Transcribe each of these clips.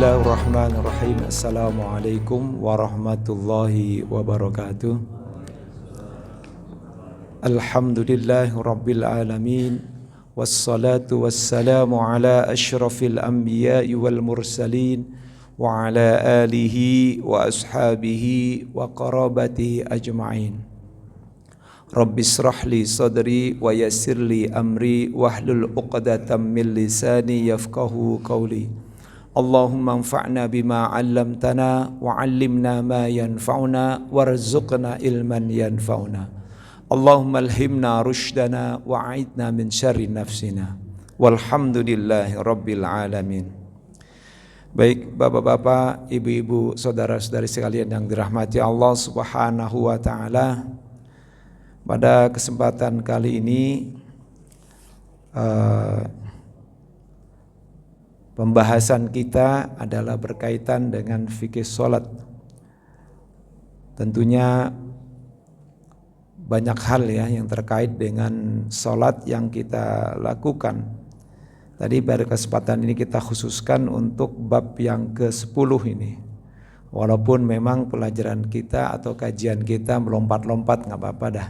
Bismillahirrahmanirrahim. Assalamualaikum warahmatullahi wabarakatuh. Alhamdulillahi rabbil alamin. Wassalatu wassalamu ala ashrafil anbiya'i wal mursalin wa ala alihi wa ashabihi wa qarabatihi ajma'in. Rabbi israh li sadri wa yassir li amri wahlul 'uqdatam min lisani yafqahu qawli. Allahumma anfa'na bima 'allamtana wa 'allimna ma yanfa'una warzuqna ilman yanfa'una. Allahumma alhimna rushdana wa 'idna min syarri nafsina. Walhamdulillahi rabbil alamin. Baik bapak-bapak, ibu-ibu, saudara-saudari sekalian yang dirahmati Allah Subhanahu wa taala. Pada kesempatan kali ini pembahasan kita adalah berkaitan dengan fikih sholat. Tentunya banyak hal ya yang terkait dengan sholat yang kita lakukan. Tadi pada kesempatan ini kita khususkan untuk bab yang ke-10 ini. Walaupun memang pelajaran kita atau kajian kita melompat-lompat, gak apa-apa dah.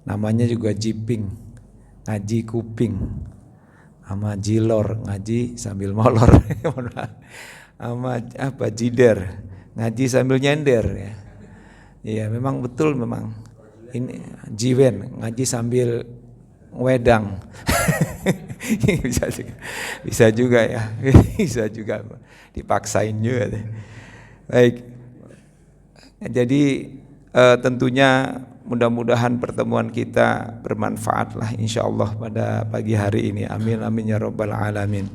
Namanya juga jiping, ngaji kuping. Sama jilor, ngaji sambil molor. Sama apa, jider, ngaji sambil nyender ya. Iya, memang betul memang. Ini jiwen, ngaji sambil wedang. Bisa juga ya. Bisa juga dipaksain juga deh. Baik. Jadi tentunya mudah-mudahan pertemuan kita bermanfaat lah insyaallah pada pagi hari ini. Amin amin ya rabbal alamin.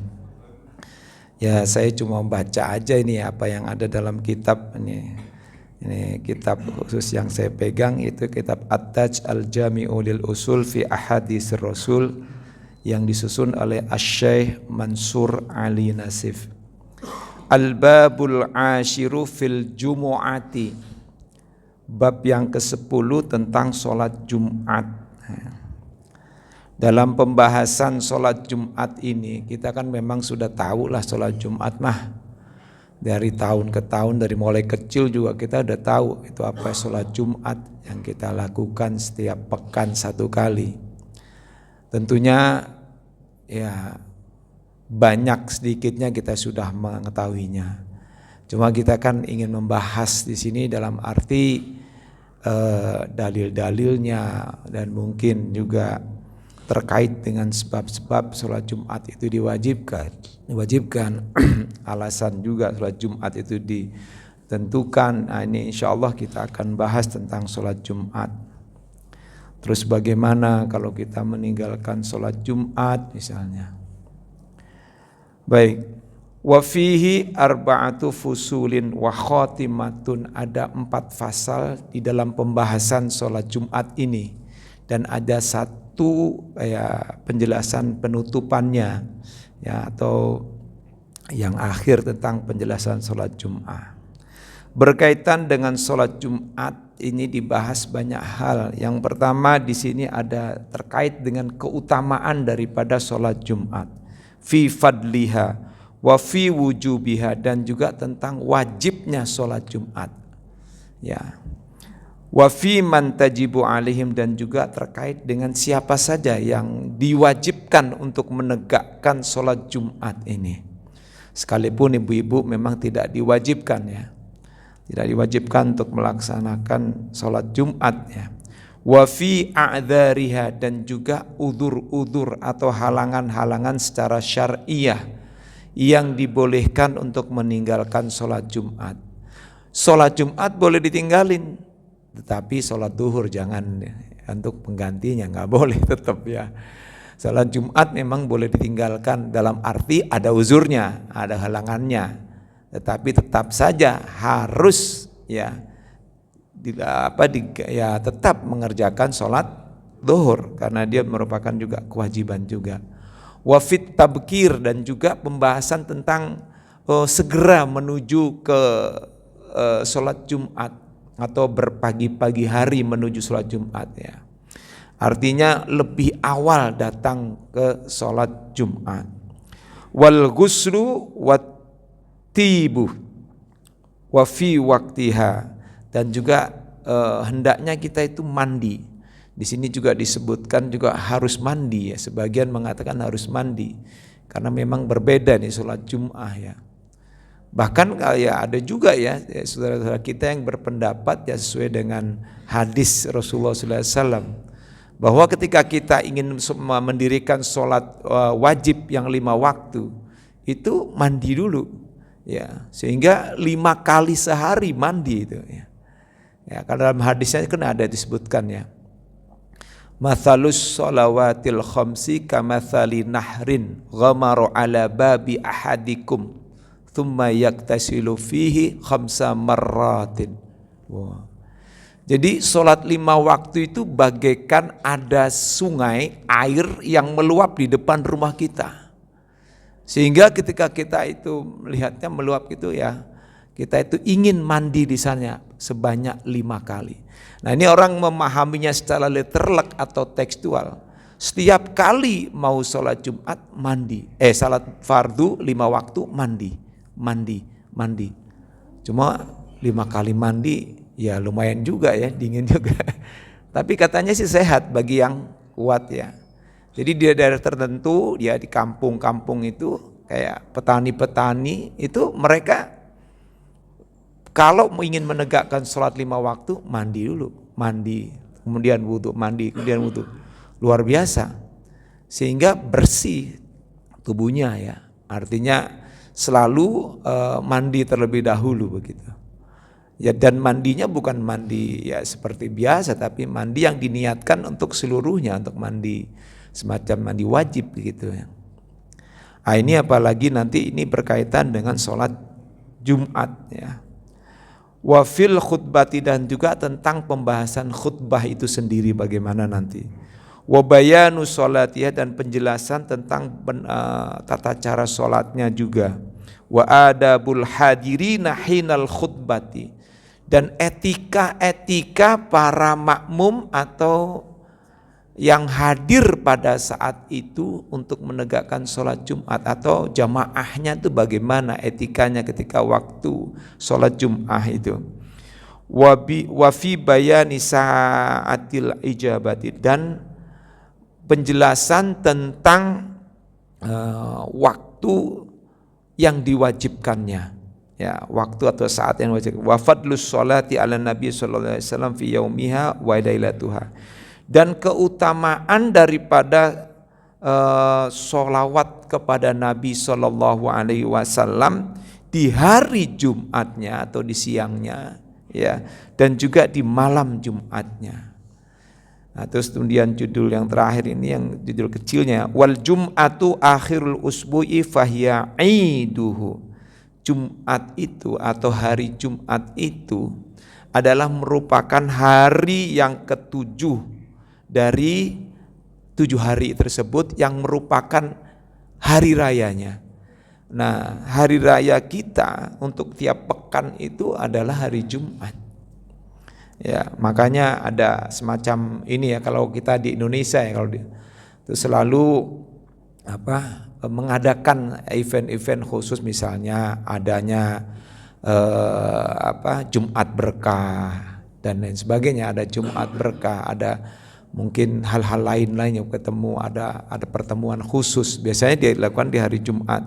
Ya, saya cuma baca aja ini apa yang ada dalam kitab ini. Ini kitab khusus yang saya pegang, itu kitab At-Taj Al-Jami'u lil Usul fi Ahaditsir Rasul yang disusun oleh Asy-Syaikh Mansur Ali Nasif. Al-Babul Ashiru fil Jumu'ati. Bab yang ke-10 tentang sholat Jumat. Dalam pembahasan sholat Jumat ini, kita kan memang sudah tahu lah sholat Jumat mah. Dari tahun ke tahun, dari mulai kecil juga kita udah tahu itu apa sholat Jumat yang kita lakukan setiap pekan satu kali. Tentunya ya banyak sedikitnya kita sudah mengetahuinya. Cuma kita kan ingin membahas di sini dalam arti dalil-dalilnya dan mungkin juga terkait dengan sebab-sebab sholat Jumat itu diwajibkan. Alasan juga sholat Jumat itu ditentukan. Nah, ini insya Allah kita akan bahas tentang sholat Jumat. Terus bagaimana kalau kita meninggalkan sholat Jumat misalnya. Baik. Wa fihi arba'atu fusulin wa khatimatun, ada 4 fasal di dalam pembahasan sholat Jumat ini, dan ada satu penjelasan penutupannya ya, atau yang akhir tentang penjelasan sholat Jumat. Berkaitan dengan sholat Jumat ini dibahas banyak hal. Yang pertama di sini ada terkait dengan keutamaan daripada sholat Jumat, fi fadliha wa fi wujubiha, dan juga tentang wajibnya sholat Jumat ya. Wa fi man tajibu alaihim, dan juga terkait dengan siapa saja yang diwajibkan untuk menegakkan sholat Jumat ini. Sekalipun ibu-ibu memang tidak diwajibkan ya, tidak diwajibkan untuk melaksanakan sholat Jumat ya. Wa fi a'dzariha, dan juga udzur-udzur atau halangan-halangan secara syar'iyah yang dibolehkan untuk meninggalkan sholat Jumat. Sholat Jumat boleh ditinggalin, tetapi sholat duhur jangan, untuk penggantinya nggak boleh tetap ya. Sholat Jumat memang boleh ditinggalkan dalam arti ada uzurnya, ada halangannya, tetapi tetap saja harus ya tetap mengerjakan sholat duhur karena dia merupakan juga kewajiban juga. Wafit tabkir, dan juga pembahasan tentang segera menuju ke sholat Jumat atau berpagi-pagi hari menuju sholat Jumat ya. Artinya lebih awal datang ke sholat Jumat. Wal ghuslu tibu wa fi waktiha, dan juga hendaknya kita itu mandi. Di sini juga disebutkan juga harus mandi ya. Sebagian mengatakan harus mandi karena memang berbeda nih sholat Jum'ah ya. Bahkan ya ada juga ya saudara-saudara kita yang berpendapat ya sesuai dengan hadis Rasulullah SAW bahwa ketika kita ingin mendirikan sholat wajib yang 5 waktu itu mandi dulu ya, sehingga 5 kali sehari mandi itu ya. Ya, karena dalam hadisnya kan ada disebutkan ya, mathalus sholawatil khamsi kamathali nahrin ghamaru ala babi ahadikum thumma yaktasilu fihi khamsa marratin. Wow. Jadi sholat 5 waktu itu bagaikan ada sungai air yang meluap di depan rumah kita. Sehingga ketika kita itu melihatnya meluap itu ya, kita itu ingin mandi di sana sebanyak 5 kali. Nah ini orang memahaminya secara literal atau tekstual. Setiap kali mau sholat Jumat mandi, sholat fardu 5 waktu mandi. Cuma 5 kali mandi ya lumayan juga ya, dingin juga. Tapi katanya sih sehat bagi yang kuat ya. Jadi di daerah tertentu, dia di kampung-kampung itu kayak petani-petani itu mereka kalau ingin menegakkan sholat 5 waktu mandi dulu, kemudian wudhu, kemudian wudhu. Luar biasa, sehingga bersih tubuhnya ya. Artinya selalu mandi terlebih dahulu begitu. Ya, dan mandinya bukan mandi ya seperti biasa, tapi mandi yang diniatkan untuk seluruhnya, untuk mandi semacam mandi wajib gitu ya. Nah, ini apalagi nanti ini berkaitan dengan sholat Jumat ya. Wa fil khutbati, dan juga tentang pembahasan khutbah itu sendiri bagaimana nanti. Wa bayanu sholatiyah, dan penjelasan tentang tata cara sholatnya juga. Wa adabul hadirina hinal khutbati, dan etika para makmum atau yang hadir pada saat itu untuk menegakkan sholat Jumat atau jamaahnya itu bagaimana etikanya ketika waktu sholat Jumat itu. Wa fi bayani sa'atil ijabati, dan penjelasan tentang waktu yang diwajibkannya. Ya, waktu atau saat yang wajib. Wa fadlus sholati ala nabi sallallahu alaihi wasallam fi yaumiha wa lailatuha, dan keutamaan daripada sholawat kepada Nabi sallallahu alaihi wasallam di hari Jumatnya atau di siangnya ya, dan juga di malam Jumatnya. Nah, terus kemudian judul yang terakhir ini yang judul kecilnya, wal jum'atu akhirul usbu'i fahiya iduhu. Jumat itu atau hari Jumat itu adalah merupakan hari yang ketujuh dari 7 hari tersebut yang merupakan hari rayanya. Nah, hari raya kita untuk tiap pekan itu adalah hari Jumat. Ya, makanya ada semacam ini ya, kalau kita di Indonesia ya, kalau itu selalu mengadakan event-event khusus, misalnya adanya Jumat berkah dan lain sebagainya. Ada Jumat berkah, ada mungkin hal-hal lain-lain yang ketemu, ada pertemuan khusus, biasanya dilakukan di hari Jumat.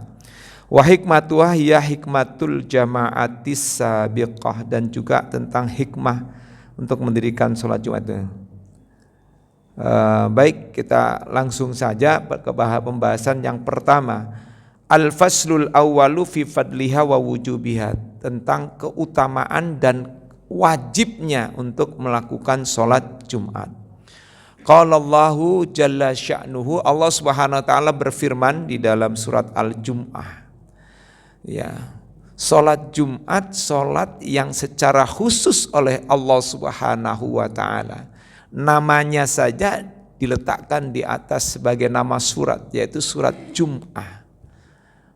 Wa hikmatuha hiya hikmatul jama'atis sabiqah, dan juga tentang hikmah untuk mendirikan sholat Jumat itu. Baik, kita langsung saja ke pembahasan yang pertama. Al-faslul awwalu fi fadliha wa wujubiha, tentang keutamaan dan wajibnya untuk melakukan sholat Jumat. Qala Allahu jalla sya'nuhu, Allah Subhanahu wa taala berfirman di dalam surat Al-Jum'ah. Ya, sholat Jumat sholat yang secara khusus oleh Allah Subhanahu wa taala. Namanya saja diletakkan di atas sebagai nama surat, yaitu surat Jum'ah.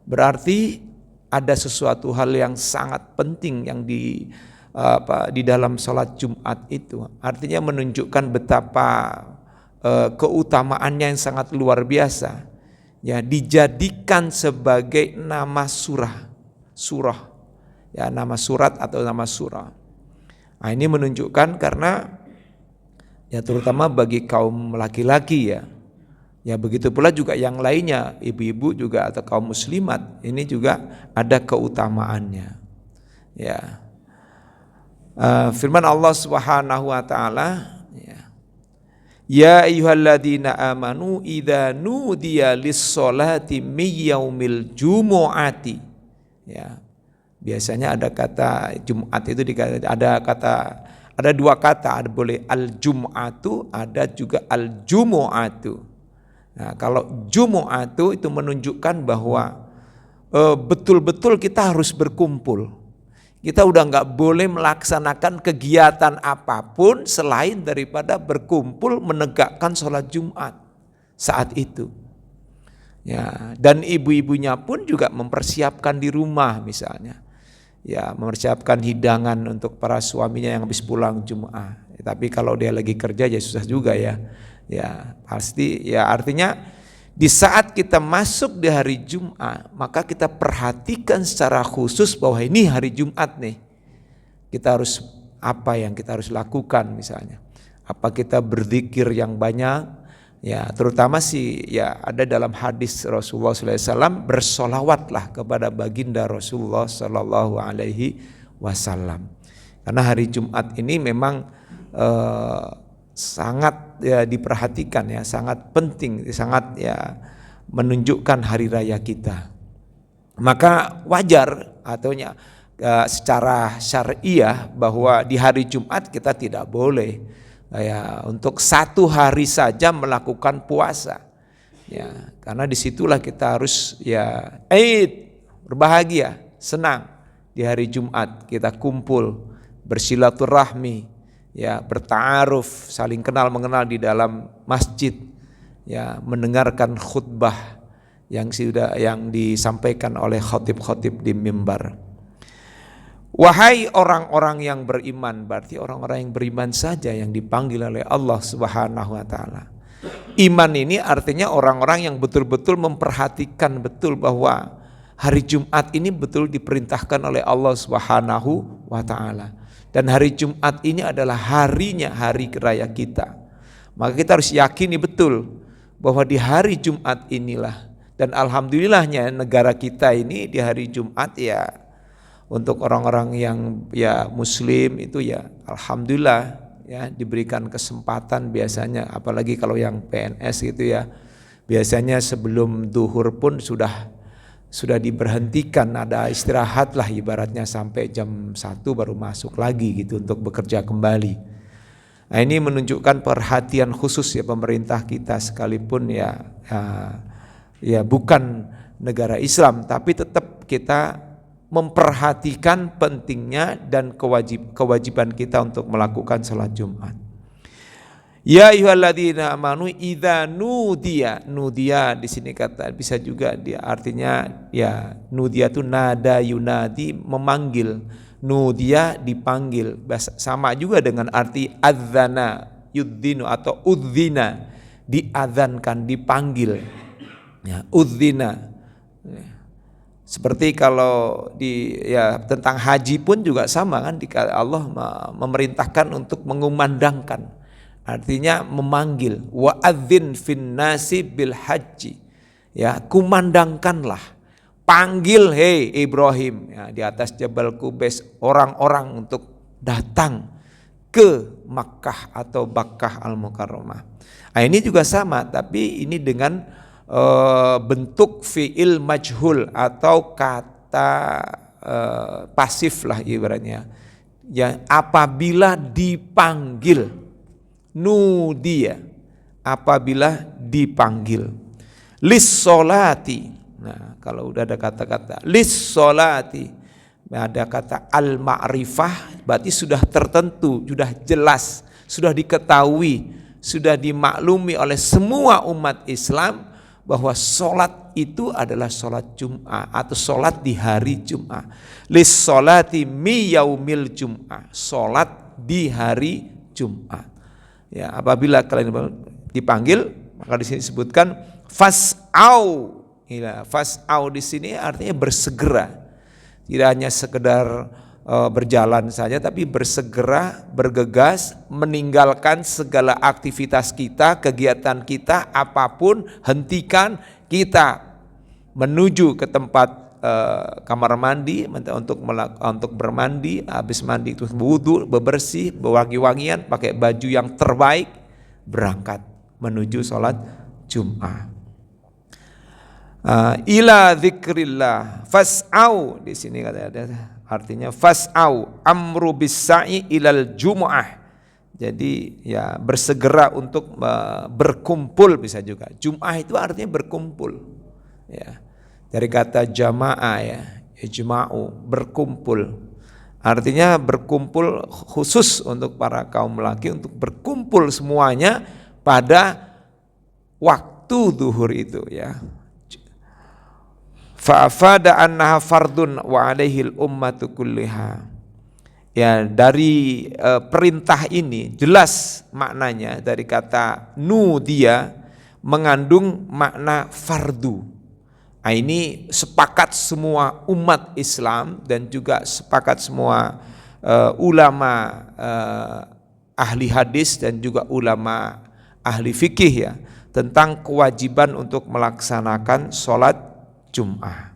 Berarti ada sesuatu hal yang sangat penting yang di dalam sholat Jumat itu. Artinya menunjukkan betapa keutamaannya yang sangat luar biasa. Ya, dijadikan sebagai nama surah, surah, ya nama surat atau nama surah. Nah, ini menunjukkan karena ya terutama bagi kaum laki-laki ya. Ya begitu pula juga yang lainnya, ibu-ibu juga atau kaum muslimat, ini juga ada keutamaannya. Ya. Firman Allah Subhanahu wa taala, ya ayyuhalladzina amanu idza nudiya lis-sholati min yaumil jumu'ati. Ya. Biasanya ada kata Jumat itu ada dua kata, ada boleh al-jum'atu, ada juga al-jumu'atu. Nah, kalau jumu'atu itu menunjukkan bahwa betul-betul kita harus berkumpul. Kita udah nggak boleh melaksanakan kegiatan apapun selain daripada berkumpul menegakkan sholat Jumat saat itu. Ya, dan ibu-ibunya pun juga mempersiapkan di rumah misalnya. Ya, mempersiapkan hidangan untuk para suaminya yang habis pulang Jumat. Tapi kalau dia lagi kerja ya susah juga ya. Ya, pasti ya artinya di saat kita masuk di hari Jumat, maka kita perhatikan secara khusus bahwa ini hari Jumat nih. Kita harus apa yang kita harus lakukan misalnya. Apa kita berzikir yang banyak, ya terutama sih ya ada dalam hadis Rasulullah SAW, bersolawatlah kepada baginda Rasulullah SAW. Karena hari Jumat ini memang sangat ya diperhatikan ya, sangat penting, sangat ya menunjukkan hari raya kita. Maka wajar atau secara syariah bahwa di hari Jumat kita tidak boleh ya untuk satu hari saja melakukan puasa. Ya, karena disitulah kita harus ya berbahagia, senang di hari Jumat kita kumpul bersilaturahmi. Ya, berta'aruf, saling kenal mengenal di dalam masjid, ya mendengarkan khutbah yang disampaikan oleh khatib-khatib di mimbar. Wahai orang-orang yang beriman, berarti orang-orang yang beriman saja yang dipanggil oleh Allah Subhanahu wa taala. Iman ini artinya orang-orang yang betul-betul memperhatikan betul bahwa hari Jumat ini betul diperintahkan oleh Allah Subhanahu wa taala. Dan hari Jumat ini adalah harinya, hari raya kita. Maka kita harus yakini betul bahwa di hari Jumat inilah, dan alhamdulillahnya negara kita ini di hari Jumat ya untuk orang-orang yang ya muslim itu ya alhamdulillah ya diberikan kesempatan biasanya, apalagi kalau yang PNS gitu ya, biasanya sebelum duhur pun sudah diberhentikan, ada istirahat lah ibaratnya sampai jam 1 baru masuk lagi gitu untuk bekerja kembali. Nah, ini menunjukkan perhatian khusus ya pemerintah kita, sekalipun ya bukan negara Islam, tapi tetap kita memperhatikan pentingnya dan kewajiban kita untuk melakukan salat Jumat. Ya ayyuhalladzina amanu idza nudiya di sini kata bisa juga dia artinya ya nudiya itu nada yunadi, memanggil, nudiya dipanggil, sama juga dengan arti adzana yudzinu atau udzina, diadzankan, dipanggil ya udzina. Seperti kalau tentang haji pun juga sama kan, Allah memerintahkan untuk mengumandangkan. Artinya memanggil, wa'adzin fin nasi bil haji, ya kumandangkanlah, panggil hei Ibrahim ya, di atas Jabal Qubais orang-orang untuk datang ke Makkah atau Bakkah Al-Mukarramah. Nah, ini juga sama, tapi ini dengan bentuk fi'il majhul atau kata pasif lah ibaratnya. Ya, apabila dipanggil. Nudia, apabila dipanggil. Lis-sholati. Nah, kalau udah ada kata-kata lis-sholati, ada kata al-ma'rifah, berarti sudah tertentu, sudah jelas, sudah diketahui, sudah dimaklumi oleh semua umat Islam bahwa sholat itu adalah sholat Jum'ah atau sholat di hari Jum'ah. Lis-sholati mi yaumil Jum'ah, sholat di hari Jum'ah. Ya, apabila kalian dipanggil, maka di sini disebutkan fas'au. Fas'au di sini artinya bersegera. tidak hanya sekedar berjalan saja, tapi bersegera, bergegas, meninggalkan segala aktivitas kita, kegiatan kita, apapun, hentikan, kita menuju ke tempat kamar mandi untuk bermandi, habis mandi itu wudu, bebersih, berwangi-wangian, pakai baju yang terbaik, berangkat menuju sholat Jum'ah. Ila dzikrillah fas'au, di sini ada artinya fas'au amru bis-sa'i ilal jumu'ah. Jadi ya bersegera untuk berkumpul, bisa juga. Jum'ah itu artinya berkumpul. Ya. Dari kata jamaah ya, ijma'u, berkumpul. Artinya berkumpul khusus untuk para kaum laki, untuk berkumpul semuanya pada waktu zuhur itu ya. Fa'afada annaha fardun wa alaihil ummatu kulliha. Ya, dari perintah ini jelas maknanya, dari kata nudia mengandung makna fardu. Nah, ini sepakat semua umat Islam dan juga sepakat semua ulama ahli hadis dan juga ulama ahli fikih ya, tentang kewajiban untuk melaksanakan sholat Jum'ah.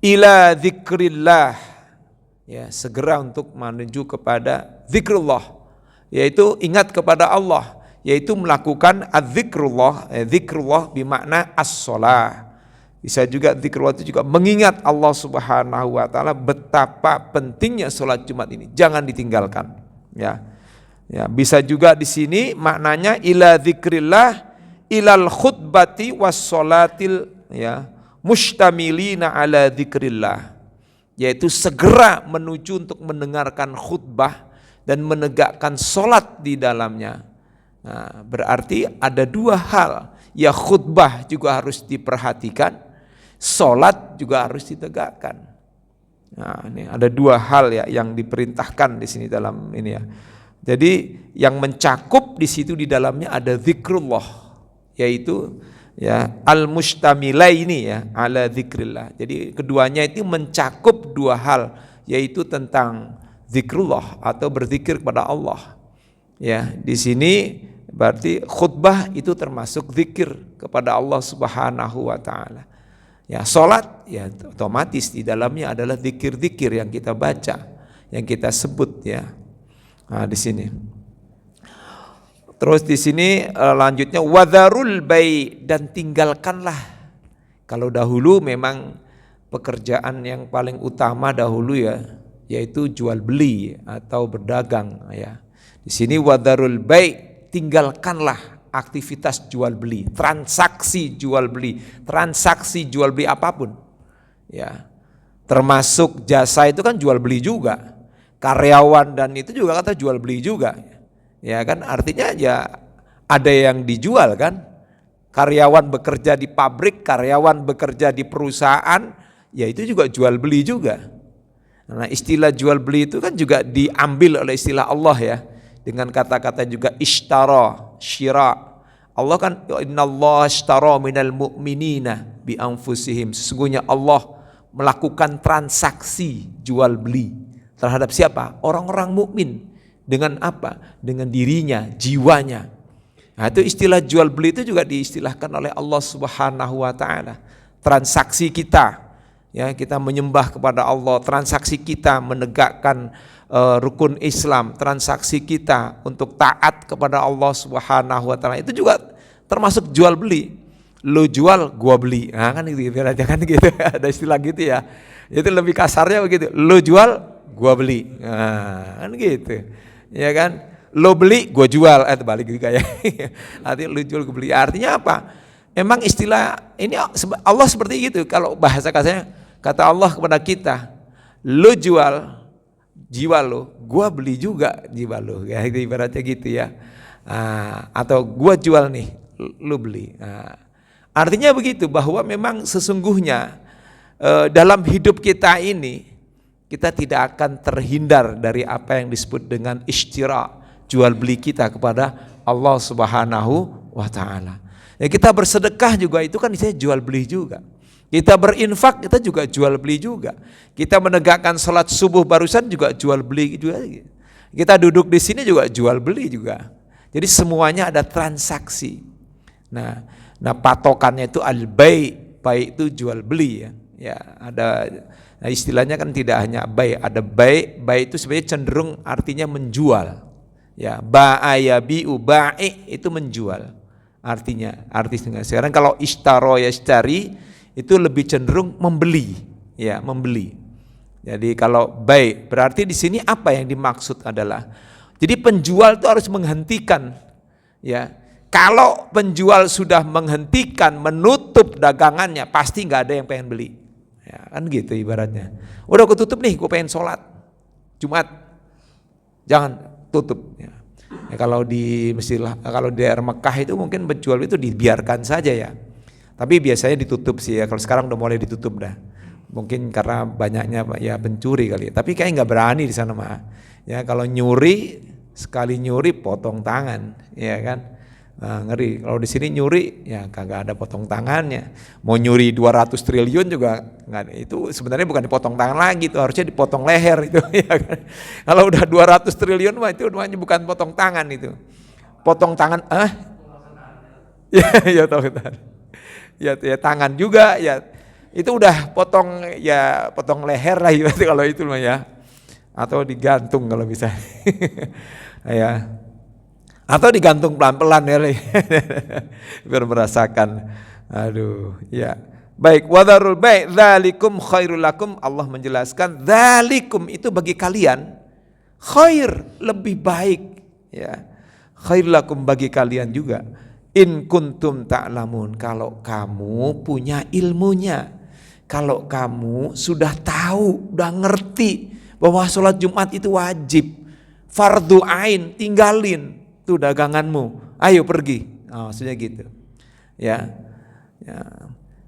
Ila dzikrillah, ya, segera untuk menuju kepada zikrullah, yaitu ingat kepada Allah, yaitu melakukan az-zikrullah. Zikrullah bermakna as-shalah. Bisa juga zikrullah itu juga mengingat Allah Subhanahu wa taala, betapa pentingnya sholat Jumat ini, jangan ditinggalkan ya. Ya, bisa juga di sini maknanya ila dzikrillah ilal khutbati was sholatil ya mustamilina ala dzikrillah, yaitu segera menuju untuk mendengarkan khutbah dan menegakkan sholat di dalamnya. Nah, berarti ada dua hal, ya khutbah juga harus diperhatikan, sholat juga harus ditegakkan. Nah, ini ada dua hal ya yang diperintahkan di sini dalam ini ya. Jadi yang mencakup di situ di dalamnya ada zikrullah, yaitu ya al-mustamilaini ya ala dzikrillah. Jadi keduanya itu mencakup dua hal, yaitu tentang zikrullah atau berzikir kepada Allah. Ya, di sini berarti khutbah itu termasuk zikir kepada Allah Subhanahu wa taala. Ya, salat ya otomatis di dalamnya adalah zikir-zikir yang kita baca, yang kita sebut ya. Nah, di sini. Terus di sini lanjutnya wadharul bai, dan tinggalkanlah. Kalau dahulu memang pekerjaan yang paling utama dahulu ya, yaitu jual beli atau berdagang ya. Di sini wadharul bai, tinggalkanlah aktivitas jual beli, transaksi jual beli apapun. Ya. Termasuk jasa itu kan jual beli juga. Karyawan dan itu juga kata jual beli juga. Ya kan, artinya ya ada yang dijual kan. Karyawan bekerja di pabrik, karyawan bekerja di perusahaan, ya itu juga jual beli juga. Nah, istilah jual beli itu kan juga diambil oleh istilah Allah ya, dengan kata-kata juga ishtara, syira. Allah kan innallaha ishtara minal mu'minina bi anfusihim. Sesungguhnya Allah melakukan transaksi jual beli terhadap siapa? Orang-orang mukmin. Dengan apa? Dengan dirinya, jiwanya. Nah, itu istilah jual beli itu juga diistilahkan oleh Allah Subhanahu wa taala. Transaksi kita, ya, kita menyembah kepada Allah, transaksi kita menegakkan rukun Islam, transaksi kita untuk taat kepada Allah Subhanahu wa taala, itu juga termasuk jual beli. Lo jual, gua beli. Nah, kan gitu, kan gitu. Ada istilah gitu ya. Itu lebih kasarnya begitu. Lo jual, gua beli. Nah, kan gitu. Ya kan, lo beli, gue jual, balik juga ya. Artinya lo jual, gue beli. Artinya apa? Emang istilah ini Allah seperti gitu. Kalau bahasa kasarnya, kata Allah kepada kita, lo jual jiwa lo, gue beli juga jiwa lo. Ya, ibaratnya gitu ya. Atau gue jual nih, lo beli. Artinya begitu, bahwa memang sesungguhnya dalam hidup kita ini, kita tidak akan terhindar dari apa yang disebut dengan ishtira, jual beli kita kepada Allah Subhanahu wa taala. Ya, kita bersedekah juga itu kan saya jual beli juga. Kita berinfak, kita juga jual beli juga. Kita menegakkan sholat subuh barusan juga jual beli juga. Kita duduk di sini juga jual beli juga. Jadi semuanya ada transaksi. Nah patokannya itu al-bai', bai itu jual beli ya. Ya ada. Nah istilahnya kan tidak hanya bai, ada bai itu sebenarnya cenderung artinya menjual. Ya, ba'a yabi'u, ba'i itu menjual. Artinya sekarang kalau ishtaro yashtari itu lebih cenderung membeli, ya, membeli. Jadi kalau bai berarti di sini apa yang dimaksud adalah jadi penjual itu harus menghentikan, ya. Kalau penjual sudah menghentikan, menutup dagangannya, pasti nggak ada yang pengen beli. Ya, kan gitu ibaratnya. Udah aku tutup nih, gue pengen sholat Jumat, jangan tutup. Ya. Ya, kalau di daerah Mekah itu mungkin penjual itu dibiarkan saja ya. Tapi biasanya ditutup sih ya. Kalau sekarang udah mulai ditutup dah. Mungkin karena banyaknya ya pencuri kali. Tapi kayaknya nggak berani di sana mah. Ya kalau nyuri, sekali nyuri potong tangan, ya kan. Nah, ngeri. Kalau di sini nyuri ya kagak ada potong tangannya. Mau nyuri 200 triliun juga nggak. Itu sebenarnya bukan dipotong tangan lagi, itu harusnya dipotong leher itu. Ya kan? Kalau udah 200 triliun mah itu namanya bukan potong tangan itu. Potong tangan, ya tahu kan. Ya tangan juga ya. Itu udah potong leher lah berarti kalau itu mah ya. Atau digantung kalau bisa. Ya. Atau digantung pelan-pelan ya. Biar merasakan. Aduh, ya. Baik, wadharul bai' dzalikum khairul lakum. Allah menjelaskan dzalikum itu bagi kalian khair, lebih baik ya. Khairul lakum bagi kalian juga. In kuntum ta'lamun, kalau kamu punya ilmunya. Kalau kamu sudah tahu, udah ngerti bahwa sholat Jumat itu wajib, fardu ain, tinggalin tuh daganganmu, ayo pergi. Maksudnya gitu. Ya.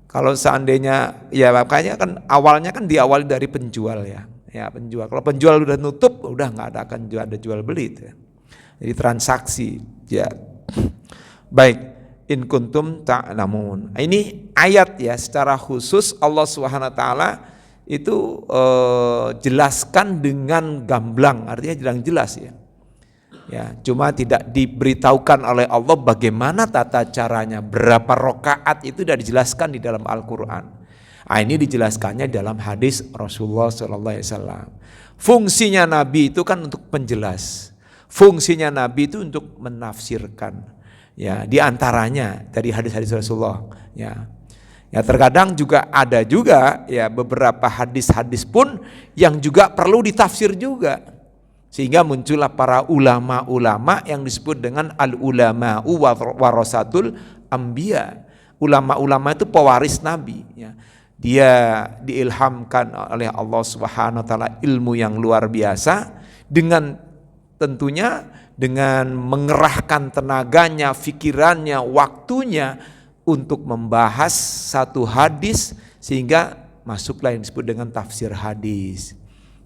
Kalau seandainya ya makanya kan awalnya kan diawali dari penjual ya. Ya penjual. Kalau penjual udah nutup, udah nggak akan ada jual beli itu. Jadi transaksi ya. Baik, in kuntum ta'lamun. Ini ayat ya secara khusus Allah Subhanahu wa taala itu jelaskan dengan gamblang, artinya jelas ya. Ya, cuma tidak diberitahukan oleh Allah bagaimana tata caranya, berapa rakaat itu sudah dijelaskan di dalam Al-Qur'an. Ini dijelaskannya dalam hadis Rasulullah SAW. Fungsinya Nabi itu kan untuk penjelas. Fungsinya Nabi itu untuk menafsirkan. Ya, di antaranya dari hadis-hadis Rasulullah ya. Ya terkadang juga ada juga ya beberapa hadis-hadis pun yang juga perlu ditafsir juga. Sehingga muncullah para ulama-ulama yang disebut dengan al-ulama'u warasatul anbiya. Ulama-ulama itu pewaris Nabi ya. Dia diilhamkan oleh Allah Subhanahu wa taala ilmu yang luar biasa dengan tentunya dengan mengerahkan tenaganya, pikirannya, waktunya untuk membahas satu hadis sehingga masuklah yang disebut dengan tafsir hadis.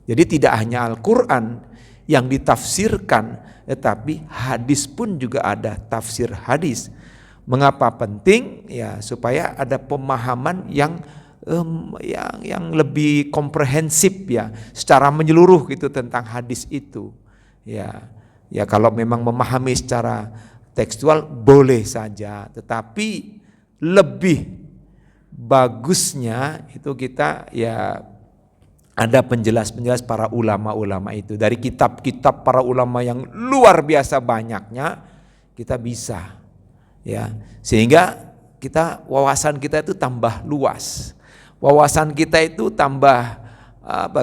Jadi tidak hanya Al-Quran yang ditafsirkan, tetapi hadis pun juga ada tafsir hadis. Mengapa penting? Ya supaya ada pemahaman yang lebih komprehensif ya, secara menyeluruh gitu tentang hadis itu. Ya kalau memang memahami secara tekstual boleh saja, tetapi lebih bagusnya itu kita ya ada penjelas-penjelas para ulama-ulama itu. Dari kitab-kitab para ulama yang luar biasa banyaknya kita bisa ya, sehingga wawasan kita itu tambah luas. Wawasan kita itu tambah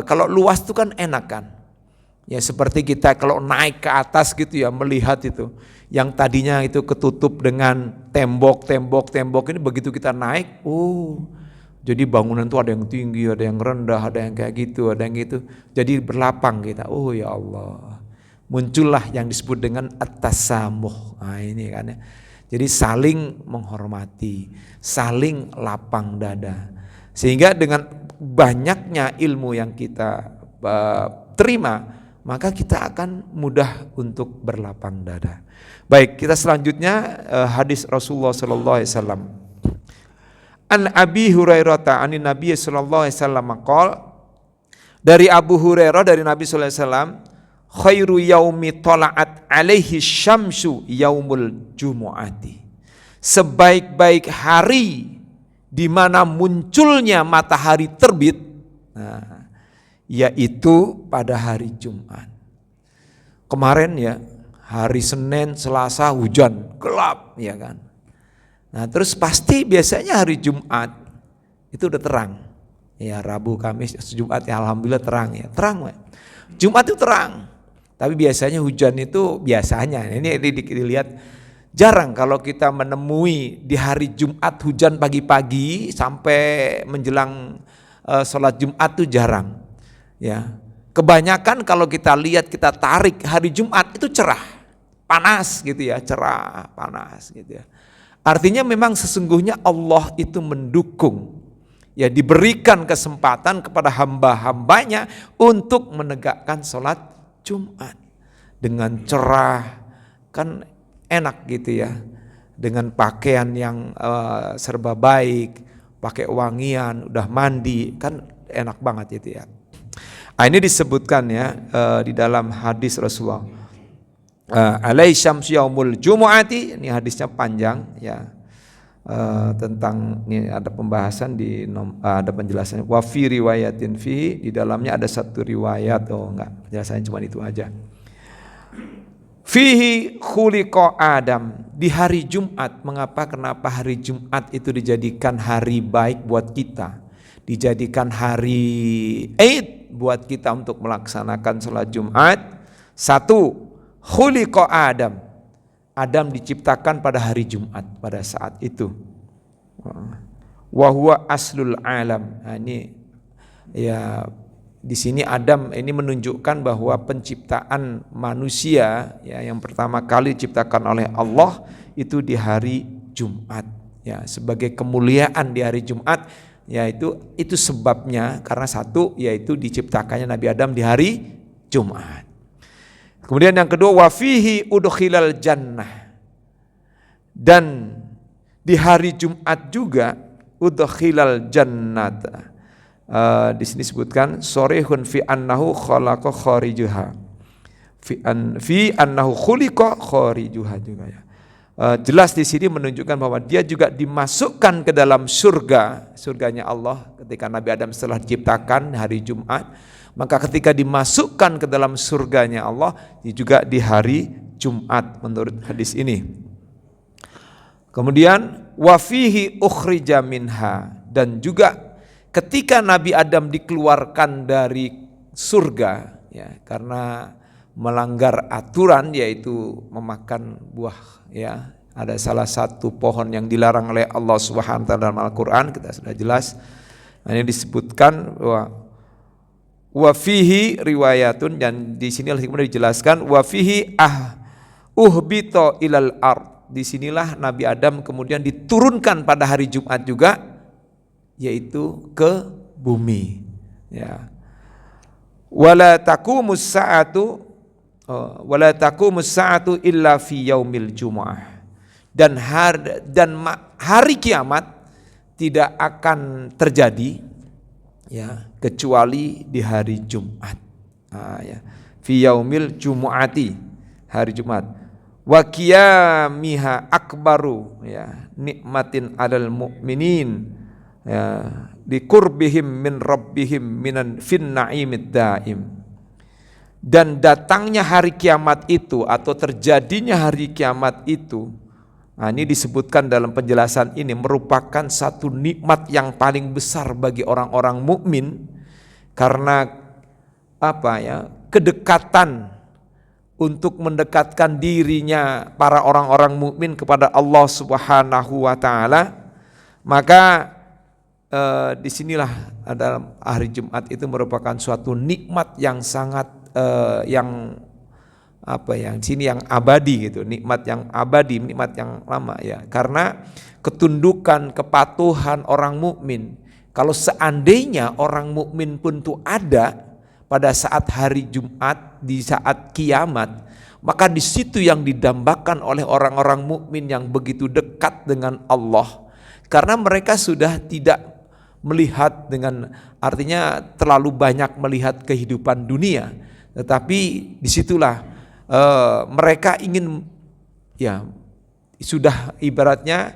kalau luas itu kan enak kan. Ya seperti kita kalau naik ke atas gitu ya, melihat itu yang tadinya itu ketutup dengan tembok ini, begitu kita naik, jadi bangunan itu ada yang tinggi, ada yang rendah, ada yang kayak gitu, ada yang gitu. Jadi berlapang kita. Oh ya Allah. Muncullah yang disebut dengan at-tasamuh. Nah ini kan ya. Jadi saling menghormati, saling lapang dada. Sehingga dengan banyaknya ilmu yang kita terima, maka kita akan mudah untuk berlapang dada. Baik, kita selanjutnya hadis Rasulullah SAW. an Abi Hurairah anin Nabi sallallahu alaihi wasallam qol, dari Abu Hurairah dari Nabi sallallahu alaihi wasallam, khairu yaumi tala'at alaihi syamsu yaumul jumu'ati. Sebaik-baik hari di mana munculnya matahari terbit, nah, yaitu pada hari Jumat. Kemarin ya, hari Senin, Selasa hujan, gelap ya kan. Nah, terus pasti biasanya hari Jumat itu udah terang. Ya, Rabu, Kamis, Jumat ya alhamdulillah terang ya. Terang ya. Jumat itu terang. Tapi biasanya hujan itu biasanya. Ini dilihat jarang kalau kita menemui di hari Jumat hujan pagi-pagi sampai menjelang sholat Jumat itu jarang. Ya. Kebanyakan kalau kita lihat, kita tarik hari Jumat itu cerah. Panas gitu ya, cerah, panas gitu ya. Artinya memang sesungguhnya Allah itu mendukung, ya diberikan kesempatan kepada hamba-hambanya untuk menegakkan sholat Jumat dengan cerah, kan enak gitu ya, dengan pakaian yang serba baik, pakai wangian, udah mandi, kan enak banget itu ya. Nah, ini disebutkan ya di dalam hadis Rasulullah. Alai syamsu yaumul jumu'ati, ini hadisnya panjang ya, tentang ini ada pembahasan di ada penjelasannya. Wa fi riwayatin fi, di dalamnya ada satu riwayat, enggak, penjelasannya cuma itu aja. Fihi khuliqa Adam, di hari Jumat. Kenapa hari Jumat itu dijadikan hari baik buat kita, dijadikan hari Eid buat kita untuk melaksanakan sholat Jumat? Satu, khuliqa Adam, Adam diciptakan pada hari Jumat pada saat itu. Wa huwa aslul alam. Nah, ini ya di sini Adam ini menunjukkan bahwa penciptaan manusia ya yang pertama kali diciptakan oleh Allah itu di hari Jumat. Ya, sebagai kemuliaan di hari Jumat, yaitu itu sebabnya karena satu yaitu diciptakannya Nabi Adam di hari Jumat. Kemudian yang kedua, wa fihi udkhilal jannah, dan di hari Jumat juga udkhilal jannata. Di sini disebutkan sorihun fi annahu khalaqa kharijuha, fi annahu khuliqa kharijuha juga ya. Jelas di sini menunjukkan bahwa dia juga dimasukkan ke dalam surganya Allah ketika Nabi Adam setelah diciptakan hari Jumat. Maka ketika dimasukkan ke dalam surganya Allah juga di hari Jumat menurut hadis ini. Kemudian wa fihi ukhrija minha, dan juga ketika Nabi Adam dikeluarkan dari surga ya karena melanggar aturan yaitu memakan buah ya. Ada salah satu pohon yang dilarang oleh Allah Subhanahu wa taala dalam Al-Qur'an, kita sudah jelas. Ini disebutkan bahwa wa fihi riwayatun, dan di sini kemudian dijelaskan wa fihi uhbito ilal ard. Disinilah Nabi Adam kemudian diturunkan pada hari Jumat juga, yaitu ke bumi. Ya. Wala taqumus sa'atu illa fi yaumil jumu'ah. Dan hari kiamat tidak akan terjadi ya kecuali di hari Jumat. Ya. Fi yaumil jumu'ati, hari Jumat. Wa qiyamiha akbaru ya nikmatin alal mu'minin ya liqurbihim min rabbihim minan fin na'imid daim. Dan datangnya hari kiamat itu atau terjadinya hari kiamat itu, nah ini disebutkan dalam penjelasan ini, merupakan satu nikmat yang paling besar bagi orang-orang mukmin karena apa ya, kedekatan untuk mendekatkan dirinya para orang-orang mukmin kepada Allah Subhanahu wa taala. Maka disinilah dalam hari Jumat itu merupakan suatu nikmat yang sangat yang apa ya, sini yang abadi gitu, nikmat yang abadi, nikmat yang lama ya. Karena ketundukan, kepatuhan orang mukmin. Kalau seandainya orang mukmin pun tuh ada pada saat hari Jumat, di saat kiamat, maka di situ yang didambakan oleh orang-orang mukmin yang begitu dekat dengan Allah, Karena mereka sudah tidak melihat dengan artinya terlalu banyak melihat kehidupan dunia. Tetapi disitulah mereka ingin ya sudah ibaratnya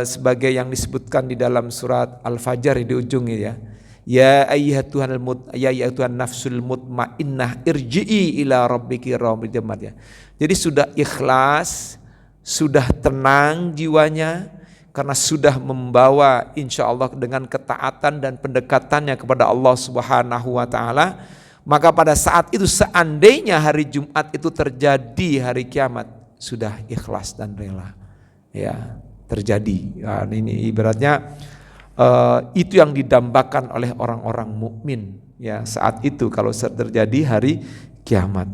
sebagai yang disebutkan di dalam surat Al-Fajr di ujungnya ya. Ya ayyatuhan nafsul mutmainnah irji'i ila rabbiki radiyatan. Jadi sudah ikhlas, sudah tenang jiwanya karena sudah membawa insya Allah dengan ketaatan dan pendekatannya kepada Allah Subhanahu wa taala. Maka pada saat itu seandainya hari Jumat itu terjadi hari kiamat, sudah ikhlas dan rela. Ya, terjadi. Ya, ini ibaratnya itu yang didambakan oleh orang-orang mukmin ya saat itu kalau terjadi hari kiamat.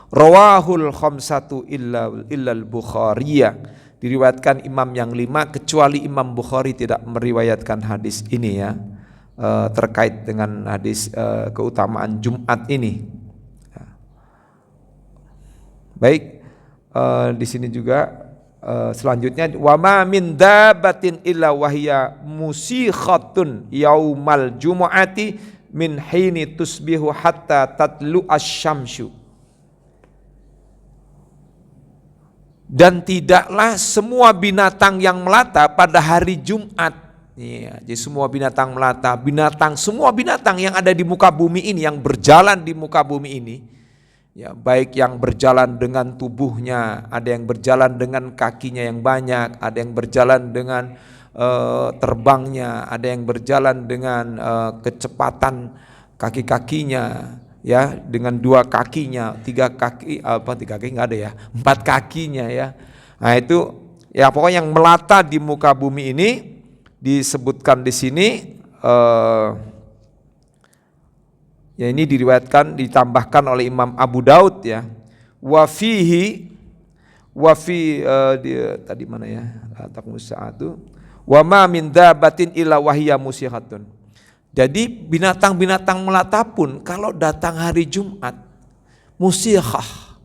Rawahul khamsatu illal Bukhariyah, diriwayatkan imam yang 5 kecuali Imam Bukhari tidak meriwayatkan hadis ini ya, terkait dengan hadis keutamaan Jumat ini. Baik, di sini juga selanjutnya wa ma min dabatin illa wahya musikhatun yaumal jumu'ati min hini tusbihu hatta tatlu asy-syamsu. Dan tidaklah semua binatang yang melata pada hari Jumat. Ya, jadi semua binatang melata, semua binatang yang ada di muka bumi ini, yang berjalan di muka bumi ini, ya, baik yang berjalan dengan tubuhnya, ada yang berjalan dengan kakinya yang banyak, ada yang berjalan dengan terbangnya, ada yang berjalan dengan kecepatan kaki-kakinya, ya, dengan 2 kakinya, 3 kaki, 4 kakinya ya. Nah itu ya pokoknya yang melata di muka bumi ini disebutkan di sini. Ya ini diriwayatkan ditambahkan oleh Imam Abu Daud ya. Wa fi tadi mana ya? Taqmus sa'atu. Wa ma min dabatin illa wahya musihatun. Jadi binatang-binatang melata pun kalau datang hari Jumat musihah.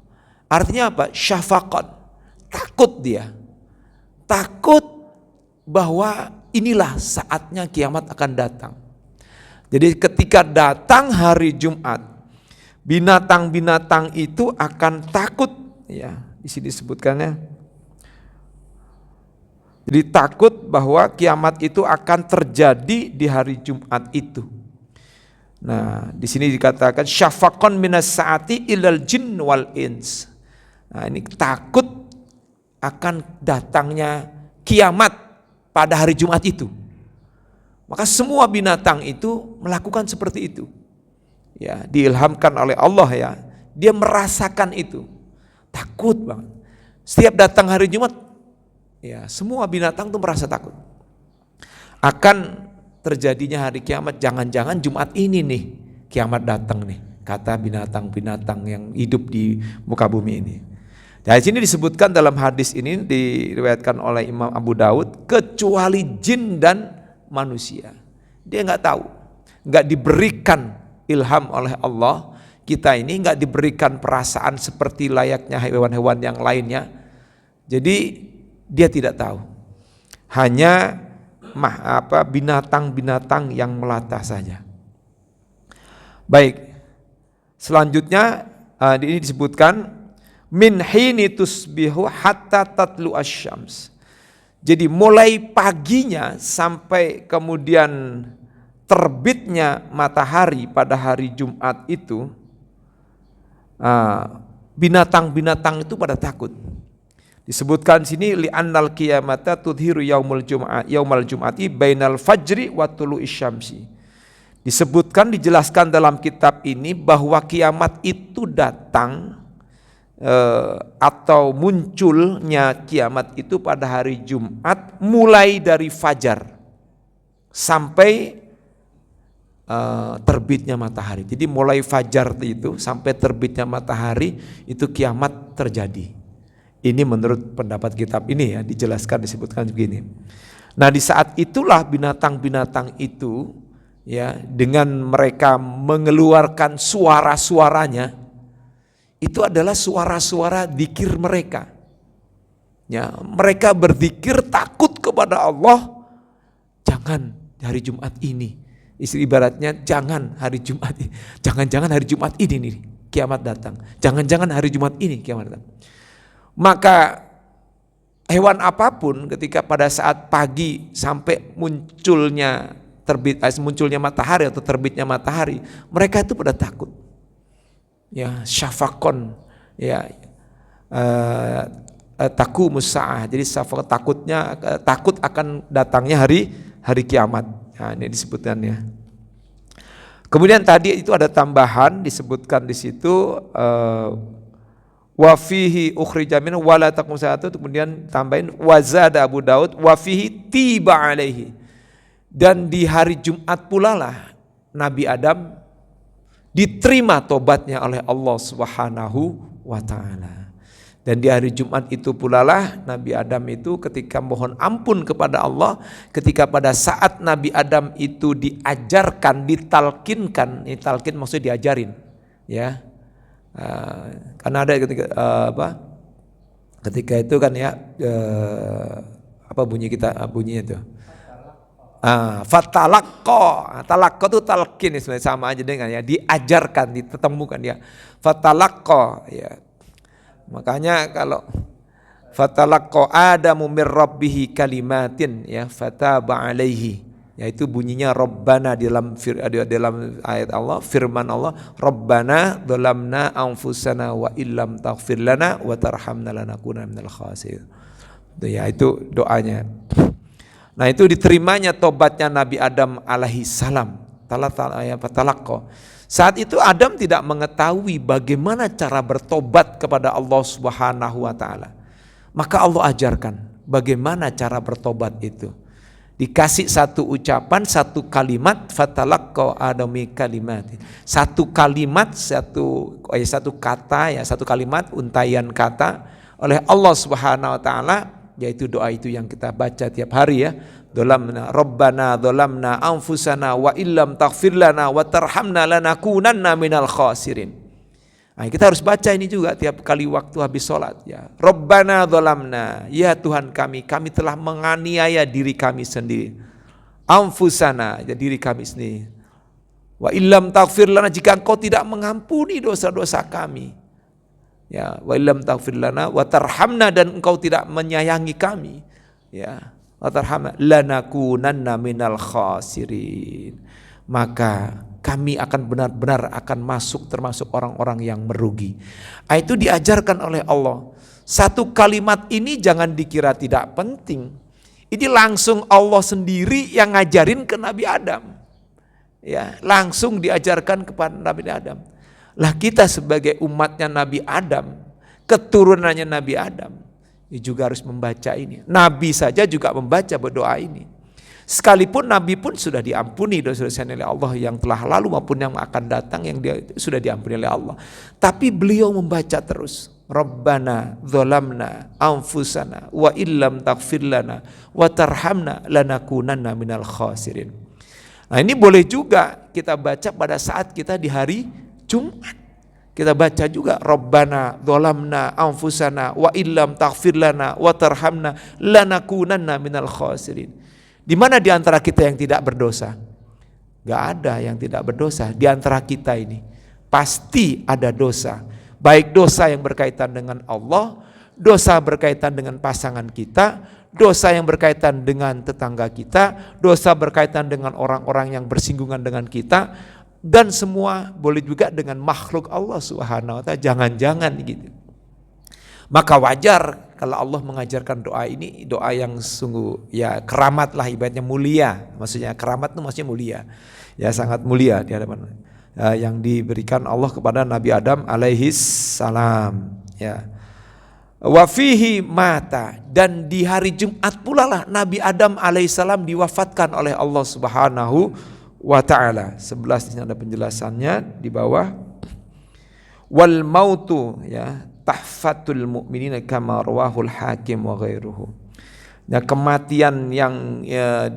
Artinya apa? Syafaqat. Takut dia. Takut bahwa inilah saatnya kiamat akan datang. Jadi ketika datang hari Jumat, binatang-binatang itu akan takut ya. Di sini disebutkannya. Jadi takut bahwa kiamat itu akan terjadi di hari Jumat itu. Nah, di sini dikatakan syafaqan minas saati ilal jin wal ins. Nah, ini takut akan datangnya kiamat pada hari Jumat itu. Maka semua binatang itu melakukan seperti itu. Ya, diilhamkan oleh Allah ya. Dia merasakan itu. Takut banget. Setiap datang hari Jumat, ya, semua binatang itu merasa takut. Akan terjadinya hari kiamat, jangan-jangan Jumat ini nih kiamat datang nih, kata binatang-binatang yang hidup di muka bumi ini. Dari sini disebutkan dalam hadis ini diriwayatkan oleh Imam Abu Daud, kecuali jin dan manusia. Dia nggak tahu, nggak diberikan ilham oleh Allah. Kita ini nggak diberikan perasaan seperti layaknya hewan-hewan yang lainnya. Jadi dia tidak tahu. Hanya binatang-binatang yang melata saja. Baik. Selanjutnya ini disebutkan min hini tusbihu hatta tatlu asyams. Jadi mulai paginya sampai kemudian terbitnya matahari pada hari Jumat itu, binatang-binatang itu pada takut. Disebutkan sini li'annal qiyamata tudhiru yaumal jum'ati bainal fajri wa tulu'is syamsi. Disebutkan, dijelaskan dalam kitab ini bahwa kiamat itu datang atau munculnya kiamat itu pada hari Jumat mulai dari fajar sampai terbitnya matahari. Jadi mulai fajar itu sampai terbitnya matahari itu kiamat terjadi. Ini menurut pendapat kitab ini ya, dijelaskan, disebutkan begini. Nah, di saat itulah binatang-binatang itu ya, dengan mereka mengeluarkan suara-suaranya, itu adalah suara-suara zikir mereka. Ya, mereka berzikir takut kepada Allah, jangan hari Jumat ini. Ibaratnya jangan hari Jumat ini. Jangan-jangan hari Jumat ini nih kiamat datang. Jangan-jangan hari Jumat ini kiamat datang. Maka hewan apapun ketika pada saat pagi sampai munculnya matahari atau terbitnya matahari, mereka itu pada takut. Ya, syafaqon, ya, taqumus saah. Jadi syafaq takut akan datangnya hari kiamat. Nah, ini disebutkannya. Kemudian tadi itu ada tambahan disebutkan di situ wa fihi ukhrija min wala taqum sa'atu, kemudian tambahin wazada Abu Daud wa fihi tiba alaihi, dan di hari Jumat pula lah Nabi Adam diterima tobatnya oleh Allah Subhanahu wa taala. Dan di hari Jumat itu pula lah Nabi Adam itu ketika mohon ampun kepada Allah, ketika pada saat Nabi Adam itu diajarkan, ditalkinkan, ini talkin maksudnya diajarin, ya. Karena ada ketika itu kan ya apa bunyinya itu fatalaqqa itu talqin sebenarnya sama aja dengan ya diajarkan, ditemukan ya fatalaqqa ya. Makanya kalau fatalaqqa Adamu mir rabbihi kalimatin ya fataba alaihi, yaitu bunyinya Rabbana dalam ayat Allah, firman Allah, Rabbana dzalamna anfusana wa illam taghfir lana wa tarhamna lanakunanna minal khasirin. Itu doanya. Nah, itu diterimanya tobatnya Nabi Adam alaihi salam. Fatalaqqa. Saat itu Adam tidak mengetahui bagaimana cara bertobat kepada Allah Subhanahu wa taala. Maka Allah ajarkan bagaimana cara bertobat itu. Dikasih satu ucapan, satu kalimat, fatalaqqa Adami kalimat. Satu kalimat, satu kata ya, satu kalimat untayan kata oleh Allah Subhanahu wa taala, yaitu doa itu yang kita baca tiap hari ya. Rabbana dzalamna anfusana wa illam taghfir lana wa tarhamna lanakunanna minal khasirin. Nah, kita harus baca ini juga tiap kali waktu habis sholat ya. Rabbana dzalamna, ya Tuhan kami telah menganiaya diri kami sendiri. Anfusana, ya diri kami sendiri. Wa illam taghfir lana, jika Engkau tidak mengampuni dosa-dosa kami. Ya, wa illam taghfir lana wa tarhamna, dan Engkau tidak menyayangi kami. Ya. Wa tarhamna lanakunanna minal khasirin. Maka kami akan benar-benar akan masuk termasuk orang-orang yang merugi. Itu diajarkan oleh Allah. Satu kalimat ini jangan dikira tidak penting. Ini langsung Allah sendiri yang ngajarin ke Nabi Adam. Ya, langsung diajarkan kepada Nabi Adam. Lah kita sebagai umatnya Nabi Adam, keturunannya Nabi Adam, ini juga harus membaca ini. Nabi saja juga membaca berdoa ini. Sekalipun Nabi pun sudah diampuni dosa-dosanya oleh Allah yang telah lalu maupun yang akan datang, yang dia sudah diampuni oleh Allah. Tapi beliau membaca terus. Rabbana dzalamna anfusana wa illam taghfir lana wa tarhamna lanakunanna minal khasirin. Nah, ini boleh juga kita baca pada saat kita di hari Jumat. Kita baca juga Rabbana dzalamna anfusana wa illam taghfir lana wa tarhamna lanakunanna minal khasirin. Di mana di antara kita yang tidak berdosa? Gak ada yang tidak berdosa di antara kita ini. Pasti ada dosa. Baik dosa yang berkaitan dengan Allah, dosa berkaitan dengan pasangan kita, dosa yang berkaitan dengan tetangga kita, dosa berkaitan dengan orang-orang yang bersinggungan dengan kita, dan semua boleh juga dengan makhluk Allah Subhanahu wa taala, jangan-jangan gitu. Maka wajar kalau Allah mengajarkan doa ini, doa yang sungguh ya keramat lah, ibaratnya mulia. Maksudnya keramat itu maksudnya mulia. Ya sangat mulia di hadapan yang diberikan Allah kepada Nabi Adam alaihi salam ya. Wa fihi mata, dan di hari Jumat pula lah Nabi Adam alaihi salam diwafatkan oleh Allah Subhanahu wa ta'ala. 11 ini ada penjelasannya di bawah. Wal mautu ya tahfatul mu'minina kama rawahul hakim wa ghairuhu. Nah, kematian yang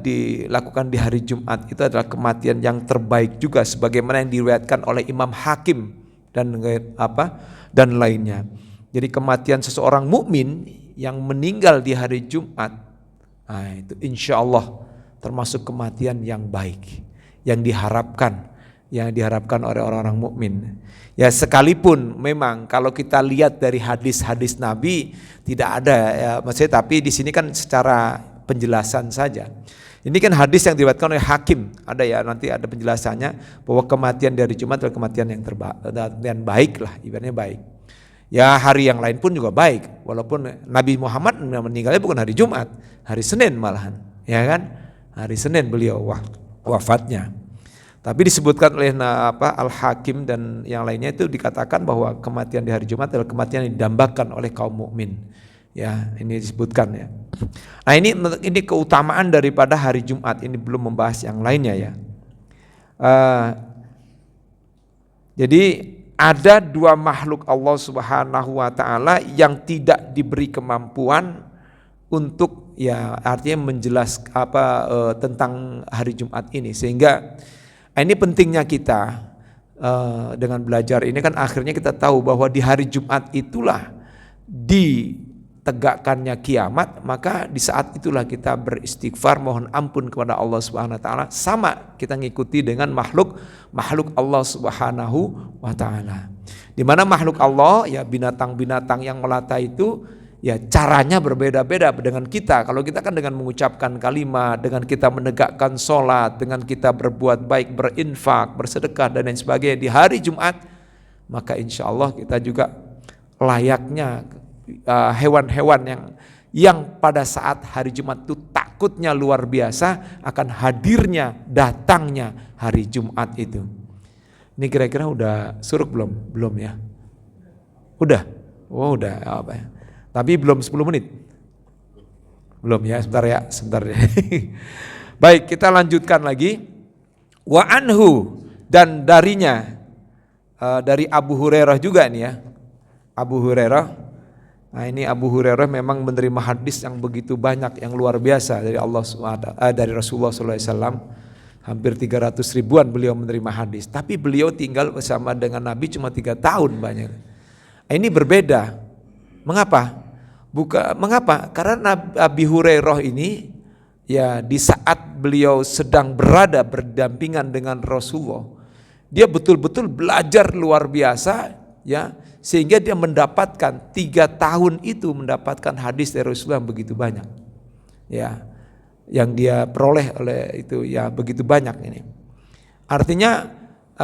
dilakukan di hari Jumat itu adalah kematian yang terbaik juga sebagaimana yang diriwayatkan oleh Imam Hakim dan lainnya. Jadi kematian seseorang mukmin yang meninggal di hari Jumat Nah, itu insya Allah termasuk kematian yang baik, yang diharapkan oleh orang-orang mukmin. Ya sekalipun memang kalau kita lihat dari hadis-hadis Nabi tidak ada ya, maksudnya, tapi di sini kan secara penjelasan saja. Ini kan hadis yang diriwayatkan oleh Hakim, ada ya, nanti ada penjelasannya bahwa kematian dari Jumat adalah kematian yang baik lah, ibaratnya baik. Ya hari yang lain pun juga baik, walaupun Nabi Muhammad meninggalnya bukan hari Jumat, hari Senin malahan, ya kan? Hari Senin beliau wafatnya. Tapi disebutkan oleh Al-Hakim dan yang lainnya itu dikatakan bahwa kematian di hari Jumat adalah kematian yang didambakan oleh kaum mukmin. Ya, ini disebutkan ya. Nah, ini keutamaan daripada hari Jumat. Ini belum membahas yang lainnya ya. Jadi ada dua makhluk Allah Subhanahu wa taala yang tidak diberi kemampuan untuk ya artinya menjelaskan tentang hari Jumat ini, sehingga ini pentingnya kita dengan belajar ini kan akhirnya kita tahu bahwa di hari Jumat itulah ditegakkannya kiamat, maka di saat itulah kita beristighfar mohon ampun kepada Allah Subhanahu wa taala, sama kita ngikuti dengan makhluk Allah Subhanahu wa taala. Di mana makhluk Allah ya binatang-binatang yang melata itu ya caranya berbeda-beda dengan kita. Kalau kita kan dengan mengucapkan kalimat, dengan kita menegakkan sholat, dengan kita berbuat baik, berinfak, bersedekah dan lain sebagainya. Di hari Jumat maka insya Allah kita juga layaknya hewan-hewan yang pada saat hari Jumat itu takutnya luar biasa akan hadirnya, datangnya hari Jumat itu. Ini kira-kira udah suruk belum? Belum ya? Udah? Oh udah apa ya? Tapi belum 10 menit. Belum ya, sebentar ya. Baik, kita lanjutkan lagi. Wa anhu, dan darinya, dari Abu Hurairah juga nih ya. Abu Hurairah. Nah, ini Abu Hurairah memang menerima hadis yang begitu banyak, yang luar biasa dari dari Rasulullah SAW. Hampir 300 ribuan beliau menerima hadis. Tapi beliau tinggal bersama dengan Nabi cuma 3 tahun banyak. Ini berbeda. Mengapa? Karena Abi Hurairah ini ya di saat beliau sedang berada berdampingan dengan Rasulullah, dia betul-betul belajar luar biasa ya, sehingga dia mendapatkan 3 tahun itu mendapatkan hadis dari Rasulullah yang begitu banyak. Ya, yang dia peroleh oleh itu ya begitu banyak ini. Artinya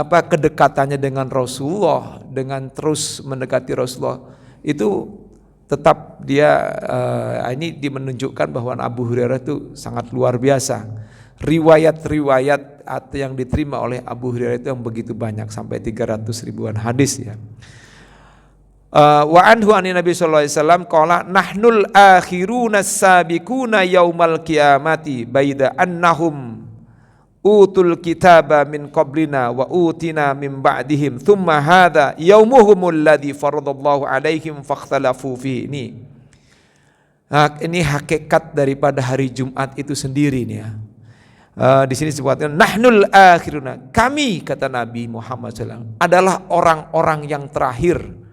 kedekatannya dengan Rasulullah, dengan terus mendekati Rasulullah itu tetap dia ini menunjukkan bahwa Abu Hurairah itu sangat luar biasa. Riwayat-riwayat yang diterima oleh Abu Hurairah itu yang begitu banyak, sampai 300 ribuan hadis ya. Wa anhu an Nabi sallallahu alaihi wasallam qala nahnul akhiruna sabiquna yaumal qiyamati baida annahum utul kitaba min qablina wa utina min ba'dihim thumma hadha yaumuhumul ladzi faradallahu alaihim fakhtalafu fi. Ini hakikat daripada hari Jumat itu sendiri nih ya. Di sini disebutkan nahnul akhiruna, kami kata Nabi Muhammad SAW adalah orang-orang yang terakhir.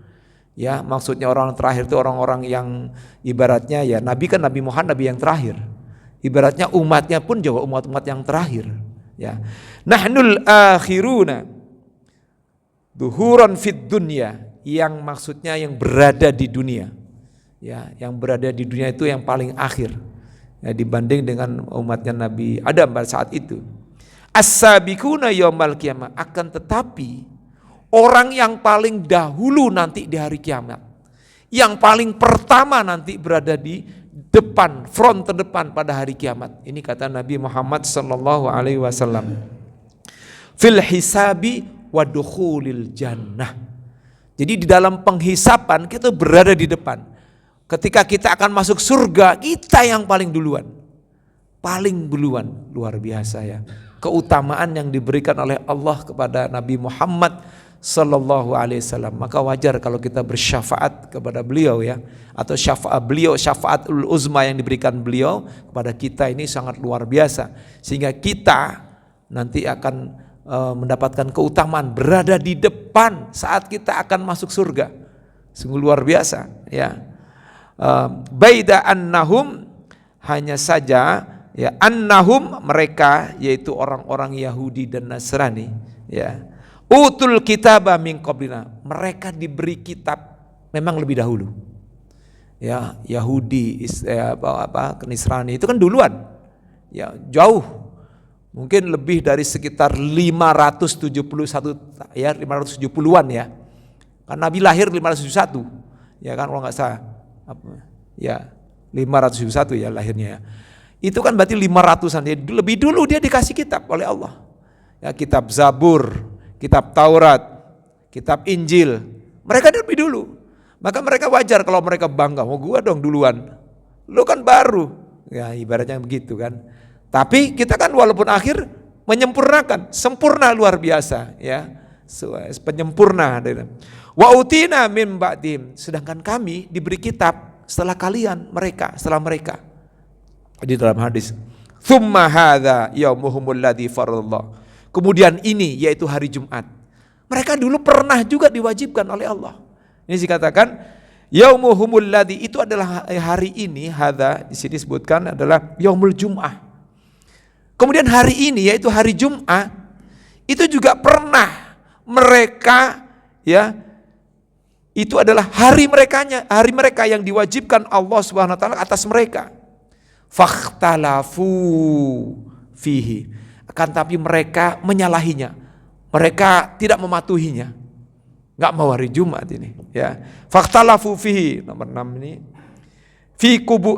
Ya, maksudnya orang terakhir itu orang-orang yang ibaratnya ya Nabi kan Nabi Muhammad Nabi yang terakhir. Ibaratnya umatnya pun juga umat-umat yang terakhir. Ya, nahnul akhiruna duhuran fid dunya, yang maksudnya yang berada di dunia. Ya, yang berada di dunia itu yang paling akhir. Ya, dibanding dengan umatnya Nabi Adam pada saat itu. As-sabiquna yaumal qiyamah, akan tetapi orang yang paling dahulu nanti di hari kiamat, yang paling pertama nanti berada di depan, front terdepan pada hari kiamat. Ini kata Nabi Muhammad sallallahu alaihi wasallam. Fil hisabi wa dukhulil jannah. Jadi di dalam penghisapan kita berada di depan. Ketika kita akan masuk surga, kita yang paling duluan. Paling duluan, luar biasa ya. Keutamaan yang diberikan oleh Allah kepada Nabi Muhammad sallallahu alaihi wasallam. Maka wajar kalau kita bersyafaat kepada beliau ya, atau syafaatul uzma yang diberikan beliau kepada kita ini sangat luar biasa, sehingga kita nanti akan mendapatkan keutamaan berada di depan saat kita akan masuk surga. Sungguh luar biasa ya. Baida annahum hanya saja ya annahum mereka yaitu orang-orang Yahudi dan Nasrani ya utul kitaba min qablina mereka diberi kitab memang lebih dahulu ya Yahudi Nasrani itu kan duluan ya jauh mungkin lebih dari sekitar 571 ya 570-an ya kan Nabi lahir 571 ya kan kalau nggak salah ya 571 ya lahirnya ya. Itu kan berarti 500-an ya, lebih dulu dia dikasih kitab oleh Allah ya kitab Zabur, kitab Taurat, kitab Injil mereka lebih dulu maka mereka wajar kalau mereka bangga gua dong duluan lu kan baru ya ibaratnya begitu kan tapi kita kan walaupun akhir menyempurnakan sempurna luar biasa ya penyempurna wa utina min ba'dim sedangkan kami diberi kitab setelah kalian setelah mereka di dalam hadis thumma hadza yaumuhumul ladzi faradallah kemudian ini yaitu hari Jumat mereka dulu pernah juga diwajibkan oleh Allah ini dikatakan yaumuhumul ladzi itu adalah hari ini hadza di sini disebutkan adalah yaumul Jum'ah kemudian hari ini yaitu hari Jumat itu juga pernah mereka ya itu adalah hari mereka yang diwajibkan Allah Subhanahu wa taala atas mereka. Fakhtalafu fihi. Akan tapi mereka menyalahinya. Mereka tidak mematuhinya. Enggak mau hari Jumat ini, ya. Fakhtalafu fihi nomor 6 ini.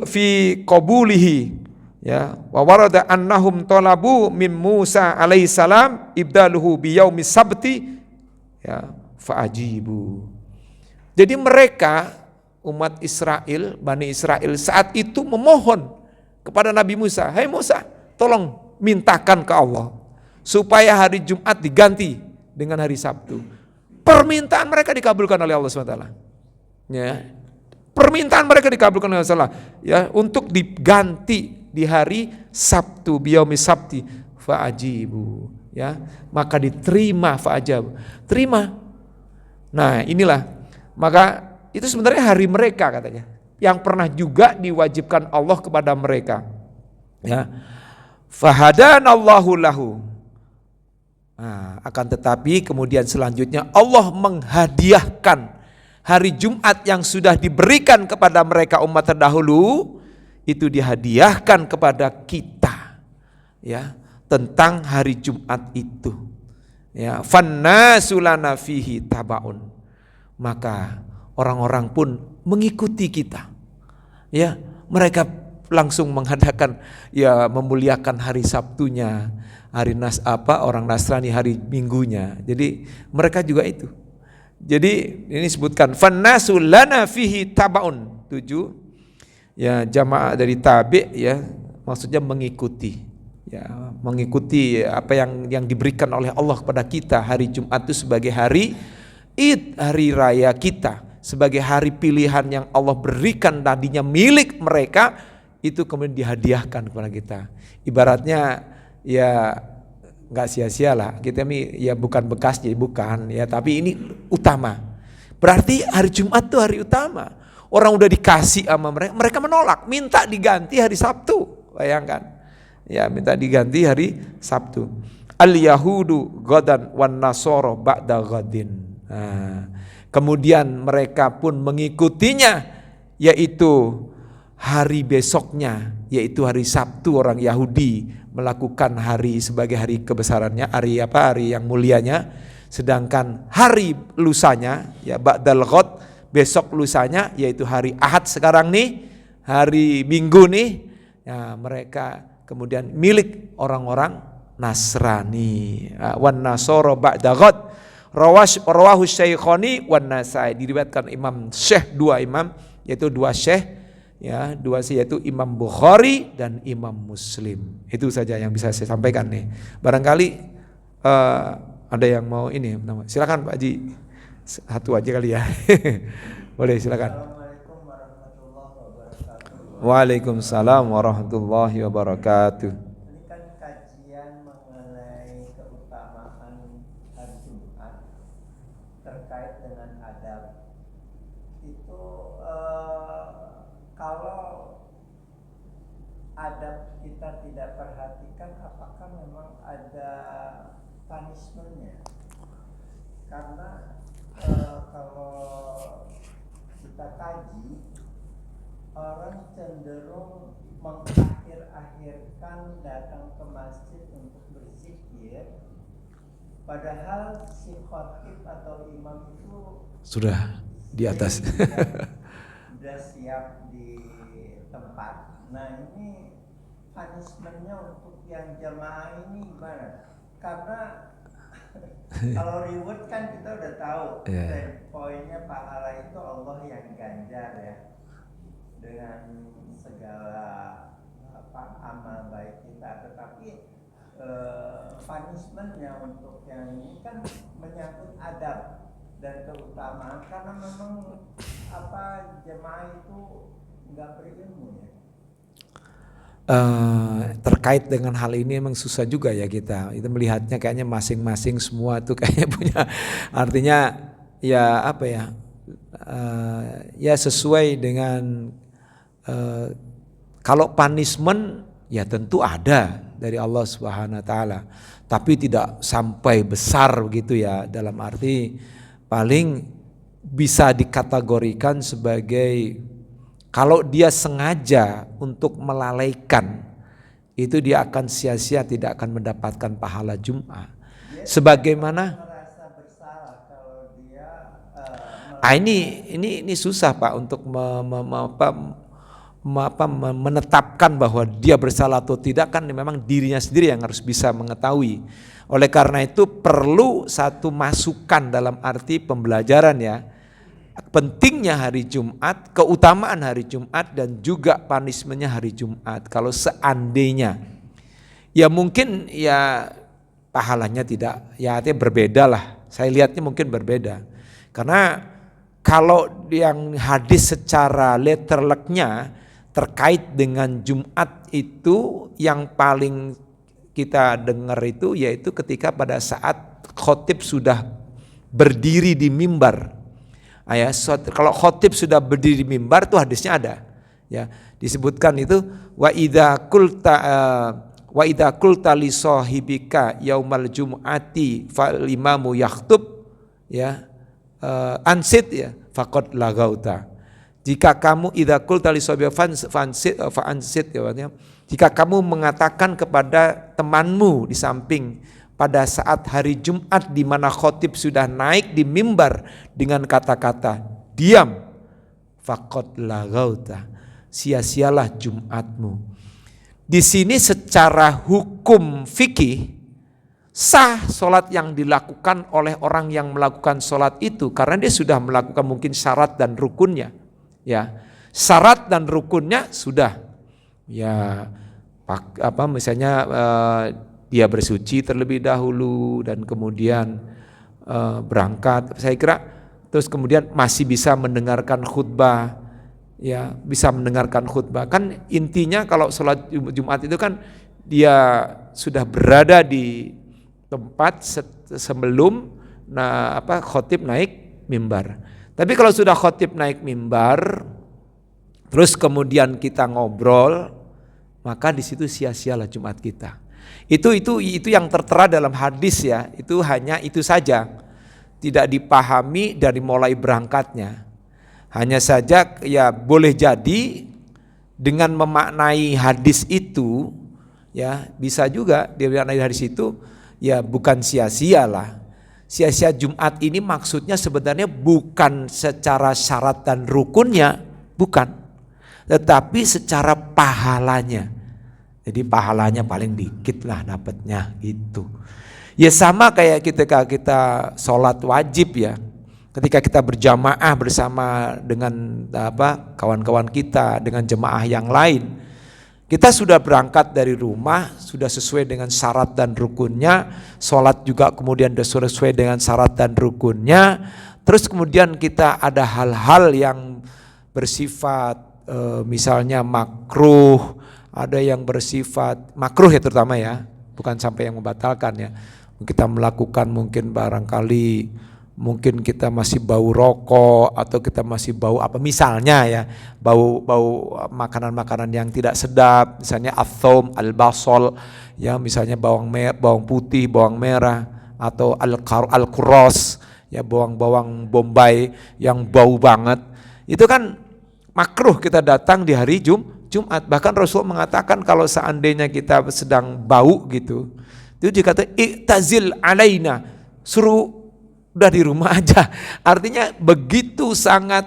Fi qabulihi ya wa warada annahum talabu min Musa alaihissalam ibdaluhu bi yaumis sabti ya fa'ajibu. Jadi mereka umat Israel, Bani Israel saat itu memohon kepada Nabi Musa, "Hai Musa, tolong mintakan ke Allah supaya hari Jumat diganti dengan hari Sabtu." Permintaan mereka dikabulkan oleh Allah SWT. Ya. Permintaan mereka dikabulkan oleh Allah ya untuk diganti di hari Sabtu, biyaumis sabti fa'ajibu ya. Maka diterima fa'ajab. Terima. Nah, inilah maka itu sebenarnya hari mereka katanya yang pernah juga diwajibkan Allah kepada mereka ya fahadanallahu lahu nah, akan tetapi kemudian selanjutnya Allah menghadiahkan hari Jumat yang sudah diberikan kepada mereka umat terdahulu itu dihadiahkan kepada kita ya tentang hari Jumat itu ya fannasulana fihi tabaun maka orang-orang pun mengikuti kita ya mereka langsung mengadakan ya memuliakan hari Sabtunya hari orang Nasrani hari Minggunya jadi mereka juga itu jadi ini disebutkan fannasul lana fihi tabaun 7 ya jamaah dari tabi ya maksudnya mengikuti ya mengikuti apa yang diberikan oleh Allah kepada kita hari Jumat itu sebagai hari Id hari raya kita sebagai hari pilihan yang Allah berikan tadinya milik mereka itu kemudian dihadiahkan kepada kita ibaratnya ya nggak sia-sia lah kita ini ya bukan bekasnya bukan ya tapi ini utama berarti hari Jumat itu hari utama orang udah dikasih sama mereka menolak minta diganti hari Sabtu bayangkan ya minta diganti hari Sabtu al yahudu godan wan nasoro ba'da godin. Nah, kemudian mereka pun mengikutinya yaitu hari besoknya yaitu hari Sabtu orang Yahudi melakukan hari sebagai hari kebesarannya hari yang mulianya sedangkan hari lusanya ya ba'dal ghad besok lusanya yaitu hari Ahad sekarang nih hari Minggu nih ya, mereka kemudian milik orang-orang Nasrani wan nasoro ba'da ghad rawahu Syaikhani wan Nasai diriwayatkan Imam Syekh dua imam yaitu dua syekh ya yaitu Imam Bukhari dan Imam Muslim. Itu saja yang bisa saya sampaikan nih. Barangkali ada yang mau ini silakan Pak Haji satu aja kali ya. Boleh silakan. Assalamualaikum warahmatullahi wabarakatuh. Waalaikumsalam warahmatullahi wabarakatuh. Ini kan kajian mengenai keutamaan hari Jumat terkait dengan adab. Itu kalau adab kita tidak perhatikan, apakah memang ada punishmentnya? Karena kalau kita kaji, orang cenderung mengakhir-akhirkan datang ke masjid untuk berzikir, padahal si khatib atau imam itu Sudah di atas. sudah siap di tempat. Nah, ini punishmentnya untuk yang jamaah ini gimana? Karena kalau reward kan kita udah tahu, poinnya pahala itu Allah yang ganjar ya, dengan segala amal baik kita. Tetapi punishmentnya untuk yang ini kan menyangkut adab dan keutamaan, karena memang jemaah itu nggak berilmu ya. Terkait dengan hal ini emang susah juga ya kita melihatnya, kayaknya masing-masing semua tuh kayaknya punya artinya ya apa ya, ya sesuai dengan kalau punishment ya tentu ada dari Allah Subhanahu wa taala, tapi tidak sampai besar begitu ya, dalam arti paling bisa dikategorikan sebagai kalau dia sengaja untuk melalaikan, itu dia akan sia-sia, tidak akan mendapatkan pahala Jum'ah. Sebagaimana merasa bersalah kalau dia ini susah Pak untuk menetapkan bahwa dia bersalah atau tidak, kan memang dirinya sendiri yang harus bisa mengetahui. Oleh karena itu perlu satu masukan dalam arti pembelajaran ya. Pentingnya hari Jumat, keutamaan hari Jumat, dan juga punishmentnya hari Jumat. Kalau seandainya ya mungkin ya pahalanya tidak, ya artinya berbeda lah. Saya lihatnya mungkin berbeda. Karena kalau yang hadis secara letterleknya terkait dengan Jumat itu yang paling kita dengar itu yaitu ketika pada saat khotib sudah berdiri di mimbar. Ya, kalau khotib sudah berdiri di mimbar tuh hadisnya ada. Ya, disebutkan itu wa idza qulta li sahibika yaumal jumu'ati fal imamu yaktub ya ansit ya faqad lagauta. Jika kamu idza qulta li sahibika fa ansit ya, jika kamu mengatakan kepada temanmu di samping pada saat hari Jumat di mana khotib sudah naik di mimbar dengan kata-kata diam, faqad lagauta, sia-sialah Jumatmu. Di sini secara hukum fikih sah solat yang dilakukan oleh orang yang melakukan solat itu karena dia sudah melakukan mungkin syarat dan rukunnya. Ya, syarat dan rukunnya sudah. Ya, misalnya dia bersuci terlebih dahulu dan kemudian berangkat. Saya kira terus kemudian masih bisa mendengarkan khutbah, ya bisa mendengarkan khutbah. Kan intinya kalau sholat Jumat itu kan dia sudah berada di tempat sebelum khotib naik mimbar. Tapi kalau sudah khotib naik mimbar, terus kemudian kita ngobrol, maka di situ sia-sialah Jumat kita. Itu yang tertera dalam hadis ya, itu hanya itu saja, tidak dipahami dari mulai berangkatnya. Hanya saja ya boleh jadi dengan memaknai hadis itu ya bisa juga dia memaknai hadis itu ya bukan sia-sia lah. Sia-sia Jumat ini maksudnya sebenarnya bukan secara syarat dan rukunnya, bukan, tetapi secara pahalanya. Jadi pahalanya paling dikit lah dapatnya gitu. Ya sama kayak ketika kita sholat wajib ya. Ketika kita berjamaah bersama dengan kawan-kawan kita, dengan jemaah yang lain. Kita sudah berangkat dari rumah, sudah sesuai dengan syarat dan rukunnya. Sholat juga kemudian sudah sesuai dengan syarat dan rukunnya. Terus kemudian kita ada hal-hal yang bersifat misalnya makruh, ada yang bersifat makruh ya terutama ya, bukan sampai yang membatalkan ya. Kita melakukan mungkin barangkali mungkin kita masih bau rokok atau kita masih bau apa misalnya ya, bau makanan-makanan yang tidak sedap, misalnya athom, al-basol, ya misalnya bawang putih, bawang merah, atau al-kuros, ya bawang bombay yang bau banget. Itu kan makruh kita datang di hari Jumat. Bahkan Rasul mengatakan kalau seandainya kita sedang bau gitu, itu dikata i'tazil alaina, suruh udah di rumah aja. Artinya begitu sangat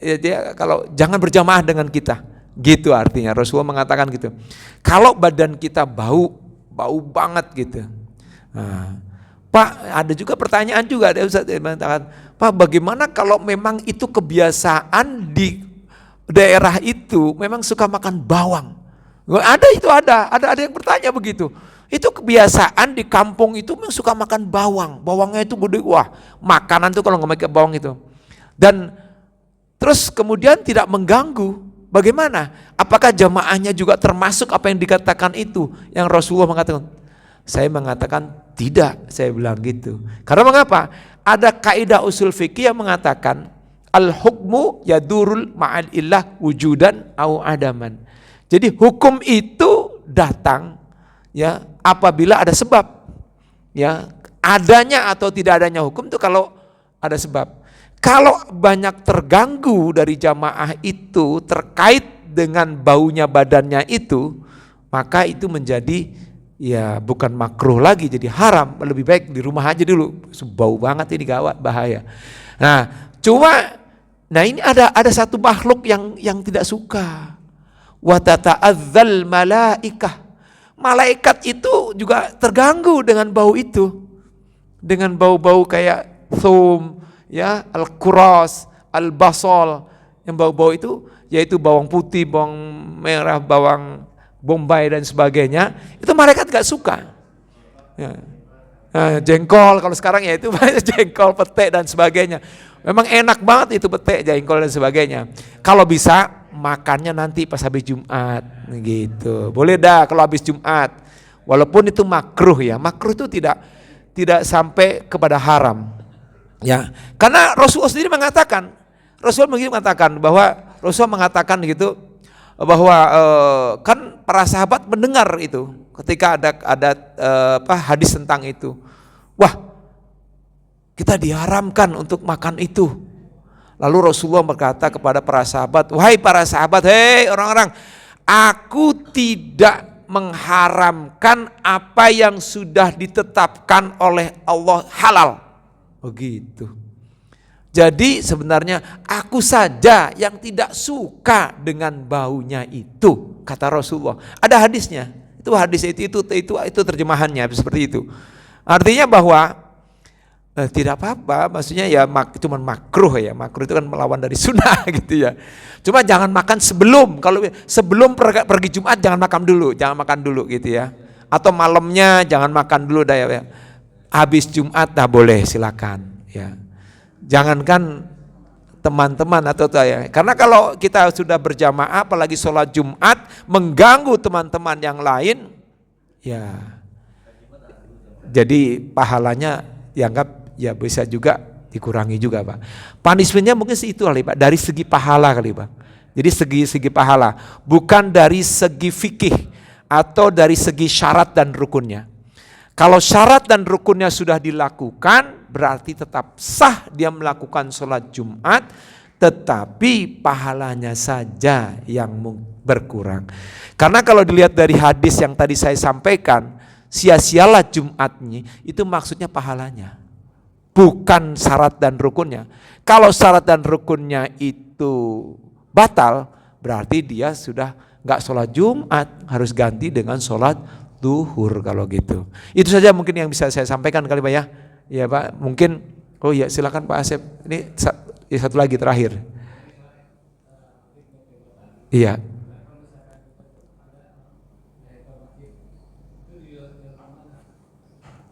dia kalau jangan berjamaah dengan kita. Gitu artinya Rasul mengatakan gitu. Kalau badan kita bau banget gitu. Nah, Pak, ada juga pertanyaan juga ada Ustaz yang mengatakan, Pak, bagaimana kalau memang itu kebiasaan di daerah itu memang suka makan bawang? Ada yang bertanya begitu. Itu kebiasaan di kampung itu memang suka makan bawang. Bawangnya itu gede, wah, makanan tuh kalau nggak pakai bawang itu. Dan terus kemudian tidak mengganggu. Bagaimana? Apakah jamaahnya juga termasuk apa yang dikatakan itu yang Rasulullah mengatakan? Saya mengatakan tidak, saya bilang gitu. Karena mengapa? Ada kaidah usul fikih yang mengatakan al-hukmu yadurul ma'al illah wujudan au adaman. Jadi hukum itu datang ya apabila ada sebab. Ya, adanya atau tidak adanya hukum itu kalau ada sebab. Kalau banyak terganggu dari jamaah itu terkait dengan baunya badannya itu, maka itu menjadi ya bukan makruh lagi, jadi haram. Lebih baik di rumah aja dulu. Bau banget ini, gawat, bahaya. Nah, ini ada satu makhluk yang tidak suka. Wa tata'adzal malaikah. Malaikat itu juga terganggu dengan bau itu. Dengan bau-bau kayak thum, ya, al-kuras, al-basol, yang bau-bau itu yaitu bawang putih, bawang merah, bawang bombay dan sebagainya, itu malaikat gak suka. Ya. Nah, jengkol kalau sekarang ya itu jengkol, petek dan sebagainya. Memang enak banget itu petek, jengkol dan sebagainya. Kalau bisa makannya nanti pas habis Jumat gitu. Boleh dah kalau habis Jumat. Walaupun itu makruh ya. Makruh itu tidak sampai kepada haram. Ya. Karena Rasulullah sendiri mengatakan, gitu bahwa kan para sahabat mendengar itu ketika ada hadis tentang itu. Wah, kita diharamkan untuk makan itu. Lalu Rasulullah berkata kepada para sahabat, wahai para sahabat, hei orang-orang, aku tidak mengharamkan apa yang sudah ditetapkan oleh Allah halal. Begitu. Jadi sebenarnya aku saja yang tidak suka dengan baunya itu, kata Rasulullah. Ada hadisnya. Itu hadis itu terjemahannya seperti itu. Artinya bahwa tidak apa-apa, maksudnya ya cuman makruh ya. Makruh itu kan melawan dari sunnah gitu ya. Cuma jangan makan sebelum pergi Jumat jangan makan dulu gitu ya. Atau malamnya jangan makan dulu dah ya. Habis Jumat dah boleh, silakan ya. Jangankan teman-teman atau ya. Karena kalau kita sudah berjamaah apalagi sholat Jumat mengganggu teman-teman yang lain ya. Jadi pahalanya dianggap ya bisa juga dikurangi juga, Pak. Punishmentnya mungkin itu kali, Pak, dari segi pahala kali, Pak. Jadi segi pahala, bukan dari segi fikih atau dari segi syarat dan rukunnya. Kalau syarat dan rukunnya sudah dilakukan, berarti tetap sah dia melakukan sholat Jumat, tetapi pahalanya saja yang berkurang. Karena kalau dilihat dari hadis yang tadi saya sampaikan, sia-sialah Jumatnya, itu maksudnya pahalanya, bukan syarat dan rukunnya. Kalau syarat dan rukunnya itu batal, berarti dia sudah nggak sholat Jumat, harus ganti dengan sholat duhur kalau gitu. Itu saja mungkin yang bisa saya sampaikan kali Pak ya. Ya Pak, mungkin silakan Pak Asep. Ini satu lagi terakhir. Iya.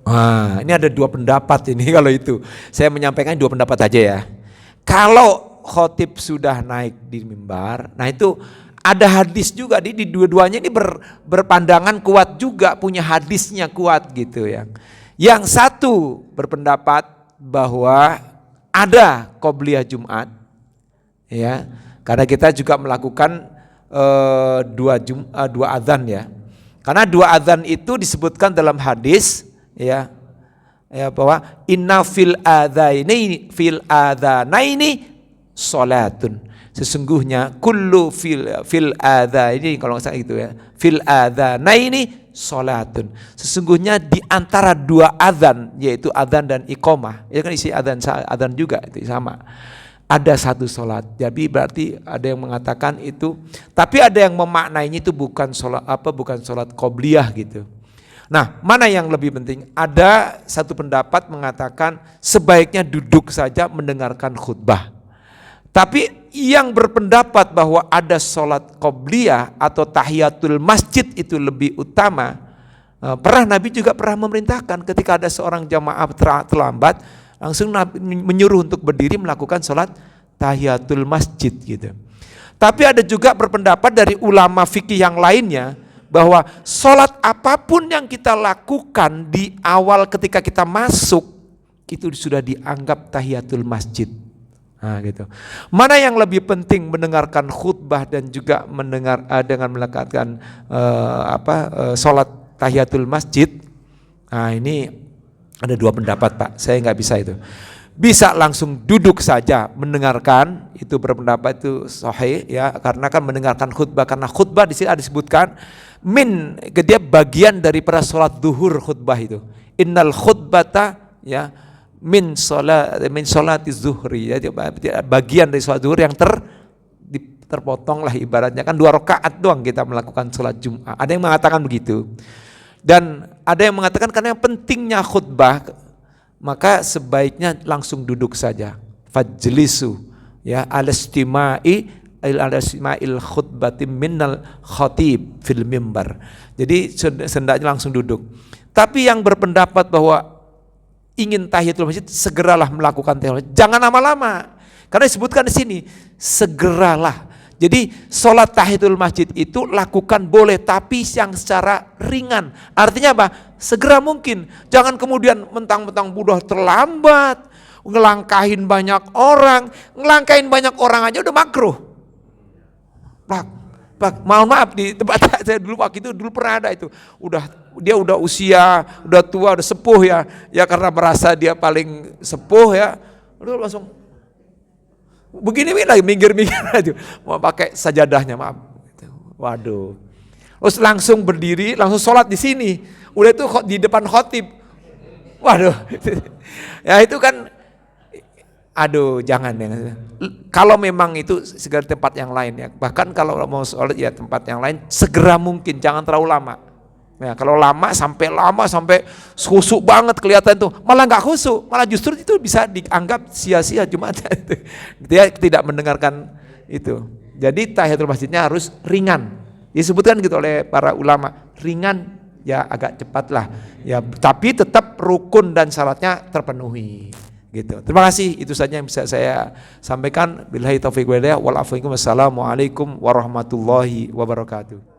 Wah, ini ada dua pendapat ini kalau itu. Saya menyampaikan dua pendapat aja ya. Kalau khotib sudah naik di mimbar, nah itu ada hadis juga di dua-duanya ini berpandangan kuat juga, punya hadisnya kuat gitu ya. Yang satu berpendapat bahwa ada qobliyah Jumat, ya, karena kita juga melakukan dua adzan ya. Karena dua adzan itu disebutkan dalam hadis ya, bahwa inna fil adzanaini salatun. Sesungguhnya kullu fil adzanaini, kalau nggak salah itu ya, fil adzanaini salatun. Sesungguhnya di antara dua adzan, yaitu adzan dan iqamah, itu kan isi adzan juga itu sama. Ada satu sholat. Jadi berarti ada yang mengatakan itu, tapi ada yang memaknainya itu bukan sholat qobliyah gitu. Nah, mana yang lebih penting? Ada satu pendapat mengatakan sebaiknya duduk saja mendengarkan khutbah. Tapi yang berpendapat bahwa ada sholat qobliyah atau tahiyatul masjid itu lebih utama, Nabi juga pernah memerintahkan ketika ada seorang jamaah terlambat, langsung Nabi menyuruh untuk berdiri melakukan sholat tahiyatul masjid gitu. Tapi ada juga berpendapat dari ulama fikih yang lainnya bahwa sholat apapun yang kita lakukan di awal ketika kita masuk itu sudah dianggap tahiyatul masjid. Nah, gitu. Mana yang lebih penting, mendengarkan khutbah dan juga dengan melakukan sholat tahiyatul masjid? Nah, ini ada dua pendapat Pak, saya nggak bisa itu. Bisa langsung duduk saja mendengarkan, itu berpendapat itu sahih ya, karena kan mendengarkan khutbah, karena khutbah di sini ada disebutkan dia bagian daripada sholat duhur khutbah itu. Innal khutbata ya min sholati zuhri, jadi bagian dari sholat duhur yang terpotong lah ibaratnya, kan 2 rakaat doang kita melakukan sholat Jumat. Ada yang mengatakan begitu. Dan ada yang mengatakan karena yang pentingnya khutbah, maka sebaiknya langsung duduk saja. Fajlisu ya al-istima'il khutbati minal khatib fil mimbar. Jadi hendaknya langsung duduk. Tapi yang berpendapat bahwa ingin tahiyatul masjid, segeralah melakukan tahiyatul masjid. Jangan lama-lama. Karena disebutkan di sini, segeralah. Jadi sholat tahiyatul masjid itu lakukan boleh, tapi yang secara ringan. Artinya apa? Segera mungkin. Jangan kemudian mentang-mentang udah terlambat, ngelangkahin banyak orang. Ngelangkahin banyak orang aja udah makruh. Pak, mohon maaf, di tempat saya dulu waktu itu dulu pernah ada itu. Dia udah usia, udah tua, udah sepuh ya. Ya karena merasa dia paling sepuh ya. Udah langsung begini lagi, minggir-minggir aja, mau pakai sajadahnya, maaf. Waduh. Terus langsung berdiri, langsung sholat di sini. Udah itu di depan khotib. Waduh. Ya itu kan, aduh jangan ya. Kalau memang itu segera tempat yang lain ya. Bahkan kalau mau sholat ya tempat yang lain, segera mungkin, jangan terlalu lama. Ya, kalau lama sampai khusyuk banget kelihatan tuh, malah nggak khusyuk, malah justru itu bisa dianggap sia-sia Jumat. Dia tidak mendengarkan itu. Jadi tahiyatul masjidnya harus ringan. Disebutkan gitu oleh para ulama, ringan ya agak cepat lah. Ya, tapi tetap rukun dan syaratnya terpenuhi. Gitu. Terima kasih, itu saja yang bisa saya sampaikan. Billahi taufiq wal hidayah. Wassalamualaikum warahmatullahi wabarakatuh.